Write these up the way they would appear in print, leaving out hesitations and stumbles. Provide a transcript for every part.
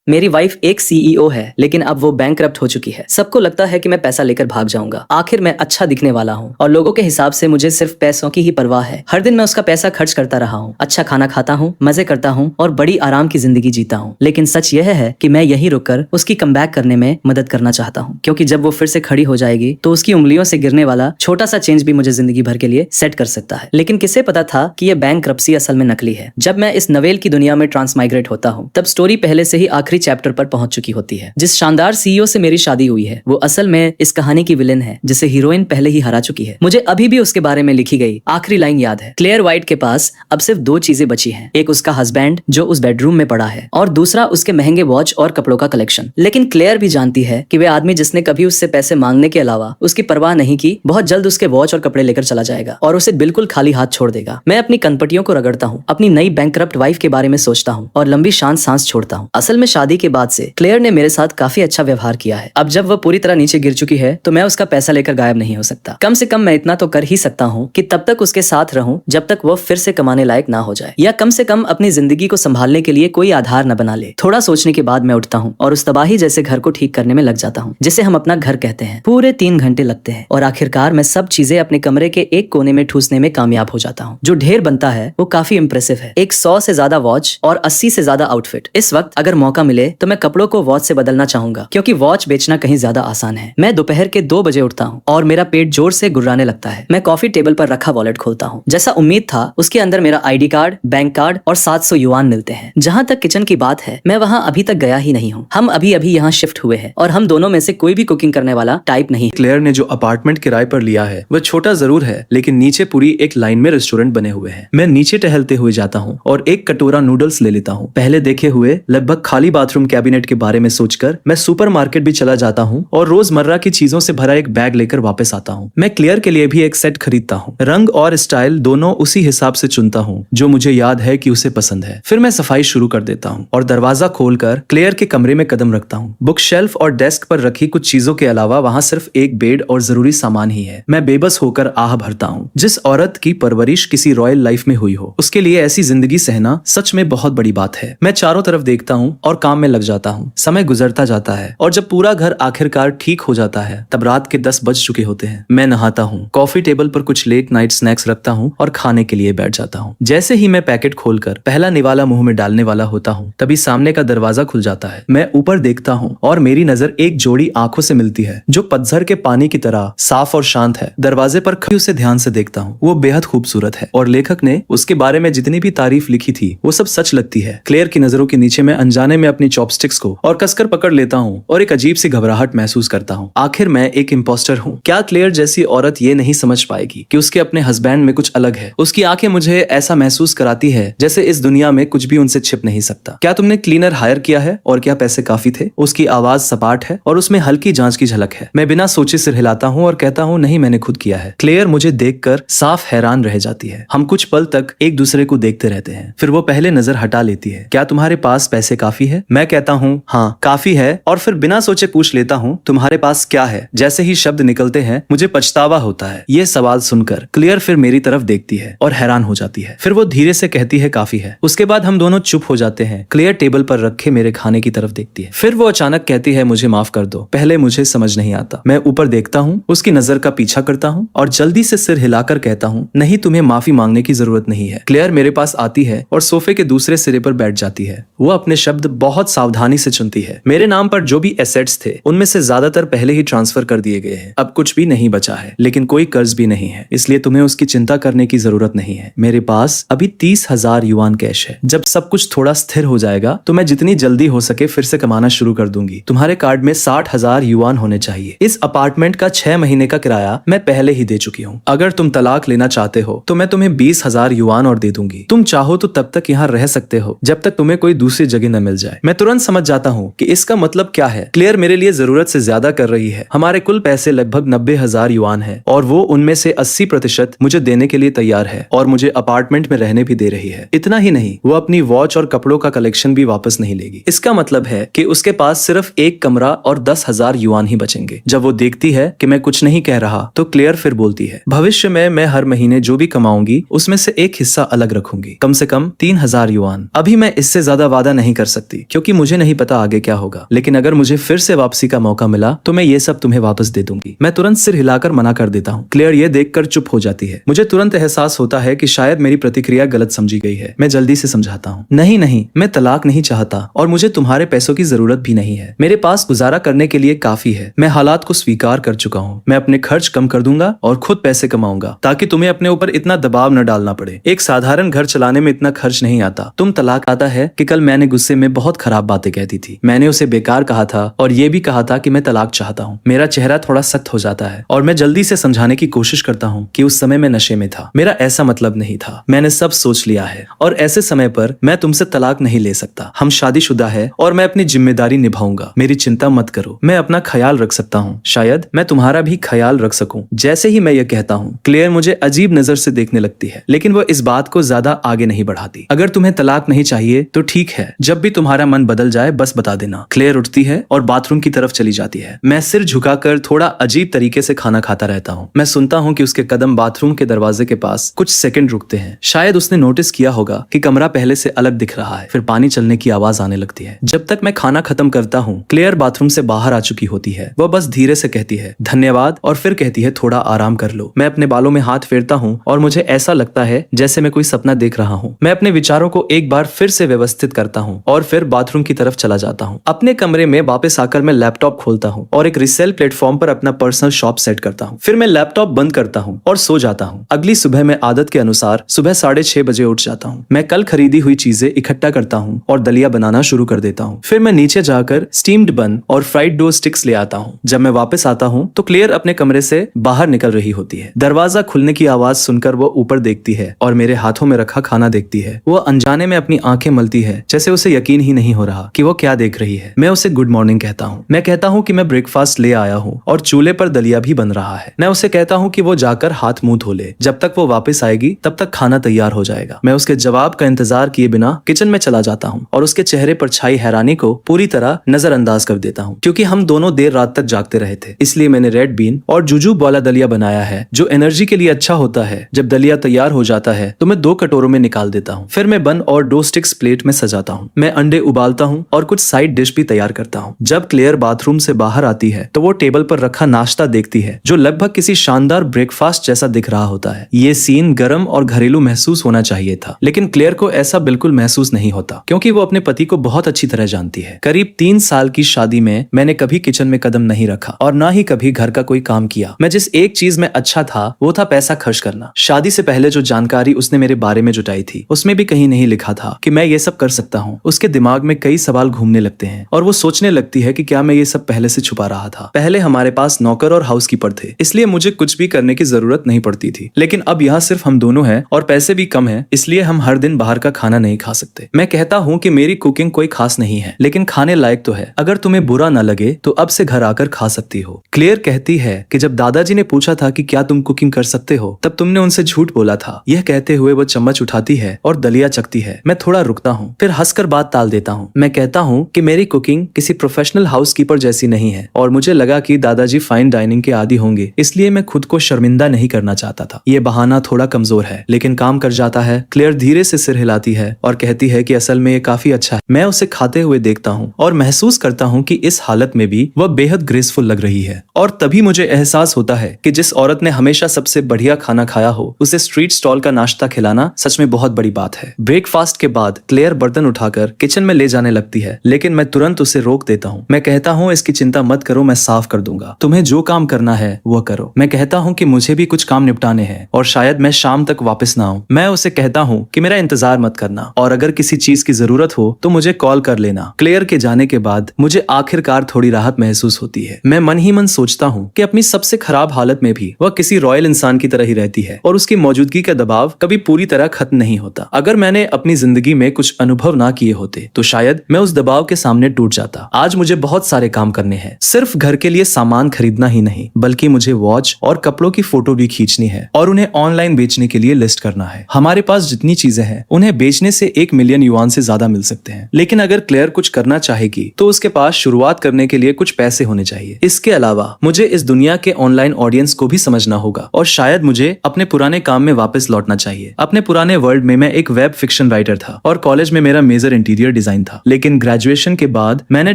मेरी वाइफ एक सीईओ है, लेकिन अब वो बैंकरप्ट हो चुकी है। सबको लगता है कि मैं पैसा लेकर भाग जाऊंगा। आखिर मैं अच्छा दिखने वाला हूँ और लोगों के हिसाब से मुझे सिर्फ पैसों की ही परवाह है। हर दिन मैं उसका पैसा खर्च करता रहा हूँ, अच्छा खाना खाता हूँ, मजे करता हूँ और बड़ी आराम की जिंदगी जीता हूँ। लेकिन सच यह है कि मैं यहीं रुककर उसकी कमबैक करने में मदद करना चाहता हूँ, क्योंकि जब वो फिर से खड़ी हो जाएगी तो उसकी उंगलियों से गिरने वाला छोटा सा चेंज भी मुझे जिंदगी भर के लिए सेट कर सकता है। लेकिन किसे पता था कि यह बैंकरप्सी असल में नकली है। जब मैं इस नवेल की दुनिया में ट्रांसमाइग्रेट होता हूँ, तब स्टोरी पहले से ही आखिरी चैप्टर पर पहुंच चुकी होती है। जिस शानदार सीईओ से मेरी शादी हुई है, वो असल में इस कहानी की विलेन है, जिसे हीरोइन पहले ही हरा चुकी है। मुझे अभी भी उसके बारे में लिखी गई आखिरी लाइन याद है। क्लेयर वाइट के पास अब सिर्फ दो चीजें बची हैं, एक उसका हस्बैंड जो उस बेडरूम में पड़ा है, और दूसरा उसके महंगे वॉच और कपड़ों का कलेक्शन। लेकिन क्लेयर भी जानती है कि वे आदमी जिसने कभी उससे पैसे मांगने के अलावा उसकी परवाह नहीं की, बहुत जल्द उसके वॉच और कपड़े लेकर चला जाएगा और उसे बिल्कुल खाली हाथ छोड़ देगा। मैं अपनी कनपटियों को रगड़ता हूँ, अपनी नई बैंकरप्ट वाइफ के बारे में सोचता हूँ और लंबी शांत सांस छोड़ता हूँ। असल में शादी के बाद से क्लेयर ने मेरे साथ काफी अच्छा व्यवहार किया है। अब जब वह पूरी तरह नीचे गिर चुकी है, तो मैं उसका पैसा लेकर गायब नहीं हो सकता। कम से कम मैं इतना तो कर ही सकता हूँ कि तब तक उसके साथ रहूं जब तक वह फिर से कमाने लायक ना हो जाए, या कम से कम अपनी जिंदगी को संभालने के लिए कोई आधार न बना ले। थोड़ा सोचने के बाद मैं उठता हूँ और उस तबाही जैसे घर को ठीक करने में लग जाता हूँ, जिसे हम अपना घर कहते हैं। पूरे 3 घंटे लगते हैं और आखिरकार मैं सब चीजें अपने कमरे के एक कोने में ठूसने में कामयाब हो जाता हूँ। जो ढेर बनता है वो काफी इंप्रेसिव है। एक 100 से ज्यादा वॉच और 80 से ज्यादा आउटफिट। इस वक्त अगर मौका मिले तो मैं कपड़ों को वॉच से बदलना चाहूंगा, क्योंकि वॉच बेचना कहीं ज्यादा आसान है। मैं दोपहर के 2 बजे उठता हूँ और मेरा पेट जोर से गुर्राने लगता है। मैं कॉफी टेबल पर रखा वॉलेट खोलता हूँ। जैसा उम्मीद था, उसके अंदर मेरा आईडी कार्ड, बैंक कार्ड और 700 युआन मिलते हैं। जहाँ तक किचन की बात है, मैं वहाँ अभी तक गया ही नहीं हूँ। हम अभी अभी यहाँ शिफ्ट हुए हैं और हम दोनों में से कोई भी कुकिंग करने वाला टाइप नहीं। क्लेयर ने जो अपार्टमेंट किराए पर लिया है वह छोटा जरूर है, लेकिन नीचे पूरी एक लाइन में रेस्टोरेंट बने हुए हैं। मैं नीचे टहलते हुए जाता हूँ और एक कटोरा नूडल्स ले लेता हूँ। पहले देखे हुए लगभग खाली बाथरूम कैबिनेट के बारे में सोचकर मैं सुपरमार्केट भी चला जाता हूँ और रोजमर्रा की चीजों से भरा एक बैग लेकर वापस आता हूँ। मैं क्लेयर के लिए भी एक सेट खरीदता हूँ। रंग और स्टाइल दोनों उसी हिसाब से चुनता हूँ जो मुझे याद है कि उसे पसंद है। फिर मैं सफाई शुरू कर देता हूँ और दरवाजा खोलकर क्लेयर के कमरे में कदम रखता हूँ। बुक शेल्फ और डेस्क पर रखी कुछ चीजों के अलावा वहाँ सिर्फ एक बेड और जरूरी सामान ही है। मैं बेबस होकर आह भरता हूँ। जिस औरत की परवरिश किसी रॉयल लाइफ में हुई हो, उसके लिए ऐसी जिंदगी सहना सच में बहुत बड़ी बात है। मैं चारों तरफ देखता हूँ और काम में लग जाता हूँ। समय गुजरता जाता है और जब पूरा घर आखिरकार ठीक हो जाता है, तब रात के 10 बज चुके होते हैं। मैं नहाता हूँ, कॉफी टेबल पर कुछ लेट नाइट स्नैक्स रखता हूँ और खाने के लिए बैठ जाता हूँ। जैसे ही मैं पैकेट खोलकर पहला निवाला मुंह में डालने वाला होता हूँ, तभी सामने का दरवाजा खुल जाता है। मैं ऊपर देखता हूँ और मेरी नजर एक जोड़ी आंखों से मिलती है जो पतझर के पानी की तरह साफ और शांत है। दरवाजे पर खड़ी उसे ध्यान से देखता हूँ। वो बेहद खूबसूरत है और लेखक ने उसके बारे में जितनी भी तारीफ लिखी थी वो सब सच लगती है। क्लेयर की नजरों के नीचे मैं अनजाने में अपनी चॉपस्टिक्स को और कसकर पकड़ लेता हूँ और एक अजीब सी घबराहट महसूस करता हूँ। आखिर मैं एक इम्पोस्टर हूँ। क्या क्लेयर जैसी औरत ये नहीं समझ पाएगी कि उसके अपने हस्बैंड में कुछ अलग है? उसकी आंखें मुझे ऐसा महसूस कराती है जैसे इस दुनिया में कुछ भी उनसे छिप नहीं सकता। क्या तुमने क्लीनर हायर किया है और क्या पैसे काफी थे? उसकी आवाज सपाट है और उसमें हल्की जांच की झलक है। मैं बिना सोचे सिर हिलाता हूँ और कहता हूँ, नहीं, मैंने खुद किया है। क्लेयर मुझे देखकर साफ हैरान रह जाती है। हम कुछ पल तक एक दूसरे को देखते रहते हैं। फिर वो पहले नजर हटा लेती है। क्या तुम्हारे पास पैसे काफी है? मैं कहता हूँ, हाँ काफी है, और फिर बिना सोचे पूछ लेता हूँ, तुम्हारे पास क्या है? जैसे ही शब्द निकलते हैं मुझे पछतावा होता है। ये सवाल सुनकर क्लियर फिर मेरी तरफ देखती है और हैरान हो जाती है। फिर वो धीरे से कहती है, काफी है। उसके बाद हम दोनों चुप हो जाते हैं। क्लियर टेबल पर रखे मेरे खाने की तरफ देखती है। फिर वो अचानक कहती है, मुझे माफ कर दो, पहले मुझे समझ नहीं आता। मैं ऊपर देखता हूँ, उसकी नजर का पीछा करता हूँ और जल्दी से सिर हिलाकर कहता हूँ, नहीं, तुम्हें माफी मांगने की जरूरत नहीं है। क्लेयर मेरे पास आती है और सोफे के दूसरे सिरे पर बैठ जाती है। वो अपने शब्द बहुत सावधानी से चुनती है। मेरे नाम पर जो भी एसेट्स थे उनमें से ज्यादातर पहले ही ट्रांसफर कर दिए गए हैं। अब कुछ भी नहीं बचा है, लेकिन कोई कर्ज भी नहीं है, इसलिए तुम्हें उसकी चिंता करने की जरूरत नहीं है। मेरे पास अभी 30,000 युआन कैश है। जब सब कुछ थोड़ा स्थिर हो जाएगा तो मैं जितनी जल्दी हो सके फिर से कमाना शुरू कर दूंगी। तुम्हारे कार्ड में 60,000 युआन होने चाहिए। इस अपार्टमेंट का 6 महीने का किराया मैं पहले ही दे चुकी हूँ। अगर तुम तलाक लेना चाहते हो तो मैं तुम्हें 20,000 युआन और दे दूंगी। तुम चाहो तो तब तक यहाँ रह सकते हो जब तक तुम्हें कोई दूसरी जगह न मिल जाए। मैं तुरंत समझ जाता हूँ कि इसका मतलब क्या है। क्लेयर मेरे लिए जरूरत से ज्यादा कर रही है। हमारे कुल पैसे लगभग 90,000 युआन है और वो उनमें से 80% मुझे देने के लिए तैयार है और मुझे अपार्टमेंट में रहने भी दे रही है। इतना ही नहीं, वो अपनी वॉच और कपड़ों का कलेक्शन भी वापस नहीं लेगी। इसका मतलब है कि उसके पास सिर्फ एक कमरा और 10,000 युआन ही बचेंगे। जब वो देखती है कि मैं कुछ नहीं कह रहा तो क्लेयर फिर बोलती है, भविष्य में मैं हर महीने जो भी कमाऊंगी उसमें से एक हिस्सा अलग रखूंगी, कम से कम 3,000 युआन। अभी मैं इससे ज्यादा वादा नहीं कर सकती क्योंकि मुझे नहीं पता आगे क्या होगा, लेकिन अगर मुझे फिर से वापसी का मौका मिला तो मैं ये सब तुम्हें वापस दे दूंगी। मैं तुरंत सिर हिलाकर मना कर देता हूँ। क्लेयर ये देखकर चुप हो जाती है। मुझे तुरंत एहसास होता है कि शायद मेरी प्रतिक्रिया गलत समझी गई है। मैं जल्दी से समझाता हूँ, नहीं नहीं, मैं तलाक नहीं चाहता और मुझे तुम्हारे पैसों की जरूरत भी नहीं है। मेरे पास गुजारा करने के लिए काफी है। मैं हालात को स्वीकार कर चुका हूँ। मैं अपने खर्च कम कर दूंगा और खुद पैसे कमाऊंगा ताकि तुम्हें अपने ऊपर इतना दबाव न डालना पड़े। एक साधारण घर चलाने में इतना खर्च नहीं आता। तुम तलाक आता है कि कल मैंने गुस्से में बहुत खराब बातें कहती थी। मैंने उसे बेकार कहा था और ये भी कहा था कि मैं तलाक चाहता हूँ। मेरा चेहरा थोड़ा सख्त हो जाता है और मैं जल्दी से समझाने की कोशिश करता हूँ कि उस समय मैं नशे में था। मेरा ऐसा मतलब नहीं था। मैंने सब सोच लिया है और ऐसे समय पर मैं तुमसे तलाक नहीं ले सकता। हम शादीशुदा है और मैं अपनी जिम्मेदारी निभाऊंगा। मेरी चिंता मत करो, मैं अपना ख्याल रख सकता हूँ। शायद मैं तुम्हारा भी ख्याल रख सकूं। जैसे ही मैं ये कहता हूँ, क्लेयर मुझे अजीब नजर से देखने लगती है, लेकिन वो इस बात को ज्यादा आगे नहीं बढ़ाती। अगर तुम्हें तलाक नहीं चाहिए तो ठीक है, जब भी तुम्हारा मन बदल जाए बस बता देना। क्लेयर उठती है और बाथरूम की तरफ चली जाती है। मैं सिर झुकाकर थोड़ा अजीब तरीके से खाना खाता रहता हूँ। मैं सुनता हूँ कि उसके कदम बाथरूम के दरवाजे के पास कुछ सेकंड रुकते हैं। शायद उसने नोटिस किया होगा कि कमरा पहले से अलग दिख रहा है। फिर पानी चलने की आवाज आने लगती है। जब तक मैं खाना खत्म करता हूँ, क्लेयर बाथरूम से बाहर आ चुकी होती है। वह बस धीरे से कहती है धन्यवाद और फिर कहती है थोड़ा आराम कर लो। मैं अपने बालों में हाथ फेरता हूँ और मुझे ऐसा लगता है जैसे मैं कोई सपना देख रहा हूँ। मैं अपने विचारों को एक बार फिर से व्यवस्थित करता हूँ और फिर बाथरूम की तरफ चला जाता हूँ। अपने कमरे में वापस आकर मैं लैपटॉप खोलता हूँ और एक रिसेल प्लेटफॉर्म पर अपना पर्सनल शॉप सेट करता हूँ। फिर मैं लैपटॉप बंद करता हूँ और सो जाता हूँ। अगली सुबह मैं आदत के अनुसार सुबह 6:30 बजे उठ जाता हूँ। मैं कल खरीदी हुई चीजें इकट्ठा करता हूँ और दलिया बनाना शुरू कर देता हूँ। फिर मैं नीचे जाकर स्टीम्ड बन और फ्राइड डो स्टिक्स ले आता हूँ। जब मैं वापस आता हूँ तो क्लेयर अपने कमरे से बाहर निकल रही होती है। दरवाजा खुलने की आवाज सुनकर वो ऊपर देखती है और मेरे हाथों में रखा खाना देखती है। वो अनजाने में अपनी आंखें मलती है, जैसे उसे यकीन ही नहीं हो रहा कि वो क्या देख रही है। मैं उसे गुड मॉर्निंग कहता हूँ। मैं कहता हूँ कि मैं ब्रेकफास्ट ले आया हूँ और चूल्हे पर दलिया भी बन रहा है। मैं उसे कहता हूँ कि वो जाकर हाथ मुंह धो ले। जब तक वो वापस आएगी तब तक खाना तैयार हो जाएगा। मैं उसके जवाब का इंतजार किए बिना किचन में चला जाता हूँ और उसके चेहरे पर छाई हैरानी को पूरी तरह नजरअंदाज कर देता हूँ। क्योंकि हम दोनों देर रात तक जागते रहे थे, इसलिए मैंने रेड बीन और जुजूब वाला दलिया बनाया है जो एनर्जी के लिए अच्छा होता है। जब दलिया तैयार हो जाता है तो मैं 2 कटोरों में निकाल देता हूँ। फिर मैं बन और डो स्टिक्स प्लेट में सजाता हूँ। मैं अंडे उबालता हूँ और कुछ साइड डिश भी तैयार करता हूँ। जब क्लेयर बाथरूम से बाहर आती है तो वो टेबल पर रखा नाश्ता देखती है जो लगभग किसी शानदार ब्रेकफास्ट जैसा दिख रहा होता है। ये सीन गर्म और घरेलू महसूस होना चाहिए था, लेकिन क्लेयर को ऐसा बिल्कुल महसूस नहीं होता क्योंकि वो अपने पति को बहुत अच्छी तरह जानती है। करीब 3 साल की शादी में मैंने कभी किचन में कदम नहीं रखा और ना ही कभी घर का कोई काम किया। मैं जिस एक चीज में अच्छा था वो था पैसा खर्च करना। शादी से पहले जो जानकारी उसने मेरे बारे में जुटाई थी उसमें भी कहीं नहीं लिखा था कि मैं ये सब कर सकता हूँ। उसके दिमाग में कई सवाल घूमने लगते हैं और वो सोचने लगती है कि क्या मैं ये सब पहले से छुपा रहा था। पहले हमारे पास नौकर और हाउसकीपर थे, इसलिए मुझे कुछ भी करने की जरूरत नहीं पड़ती थी, लेकिन अब यहाँ सिर्फ हम दोनों हैं और पैसे भी कम हैं, इसलिए हम हर दिन बाहर का खाना नहीं खा सकते। मैं कहता हूँ कि मेरी कुकिंग कोई खास नहीं है, लेकिन खाने लायक तो है। अगर तुम्हें बुरा ना लगे तो अब से घर आकर खा सकती हो। क्लेयर कहती है कि जब दादाजी ने पूछा था कि क्या तुम कुकिंग कर सकते हो तब तुमने उनसे झूठ बोला था। यह कहते हुए वो चम्मच उठाती है और दलिया चखती है। मैं थोड़ा रुकता हूँ, फिर हंसकर बात टाल देता हूँ। मैं कहता हूँ कि मेरी कुकिंग किसी प्रोफेशनल हाउसकीपर जैसी नहीं है और मुझे लगा कि दादाजी फाइन डाइनिंग के आदी होंगे, इसलिए मैं खुद को शर्मिंदा नहीं करना चाहता था। ये बहाना थोड़ा कमजोर है लेकिन काम कर जाता है। क्लेयर धीरे से सिर हिलाती है और कहती है कि असल में ये काफी अच्छा है। मैं उसे खाते हुए देखता हूँ और महसूस करता हूँ कि इस हालत में भी वह बेहद ग्रेसफुल लग रही है। और तभी मुझे एहसास होता है कि जिस औरत ने हमेशा सबसे बढ़िया खाना खाया हो उसे स्ट्रीट स्टॉल का नाश्ता खिलाना सच में बहुत बड़ी बात है। ब्रेकफास्ट के बाद क्लेयर बर्तन उठाकर किचन में ले जाने लगती है, लेकिन मैं तुरंत उसे रोक देता हूँ। मैं कहता हूँ इसकी चिंता मत करो, मैं साफ कर दूंगा। तुम्हें जो काम करना है वो करो। मैं कहता हूँ कि मुझे भी कुछ काम निपटाने हैं और शायद मैं शाम तक वापस ना आऊं। मैं उसे कहता हूँ कि मेरा इंतजार मत करना और अगर किसी चीज की जरूरत हो तो मुझे कॉल कर लेना। क्लेयर के जाने के बाद मुझे आखिरकार थोड़ी राहत महसूस होती है। मैं मन ही मन सोचता हूँ कि अपनी सबसे खराब हालत में भी वह किसी रॉयल इंसान की तरह ही रहती है और उसकी मौजूदगी का दबाव कभी पूरी तरह खत्म नहीं होता। अगर मैंने अपनी जिंदगी में कुछ अनुभव ना किए होते तो शायद मैं उस दबाव के सामने टूट जाता। आज मुझे बहुत सारे काम करने हैं, सिर्फ घर के लिए सामान खरीदना ही नहीं बल्कि मुझे वॉच और कपड़ों की फोटो भी खींचनी है और उन्हें ऑनलाइन बेचने के लिए लिस्ट करना है। हमारे पास जितनी चीजें हैं उन्हें बेचने से 1 मिलियन युआन से ज्यादा मिल सकते हैं, लेकिन अगर क्लेयर कुछ करना चाहेगी तो उसके पास शुरुआत करने के लिए कुछ पैसे होने चाहिए। इसके अलावा मुझे इस दुनिया के ऑनलाइन ऑडियंस को भी समझना होगा और शायद मुझे अपने पुराने काम में वापस लौटना चाहिए। अपने पुराने वर्ल्ड में मैं एक वेब फिक्शन राइटर था और कॉलेज में मेरा मेजर इंटीरियर डिजाइन था, लेकिन ग्रेजुएशन के बाद मैंने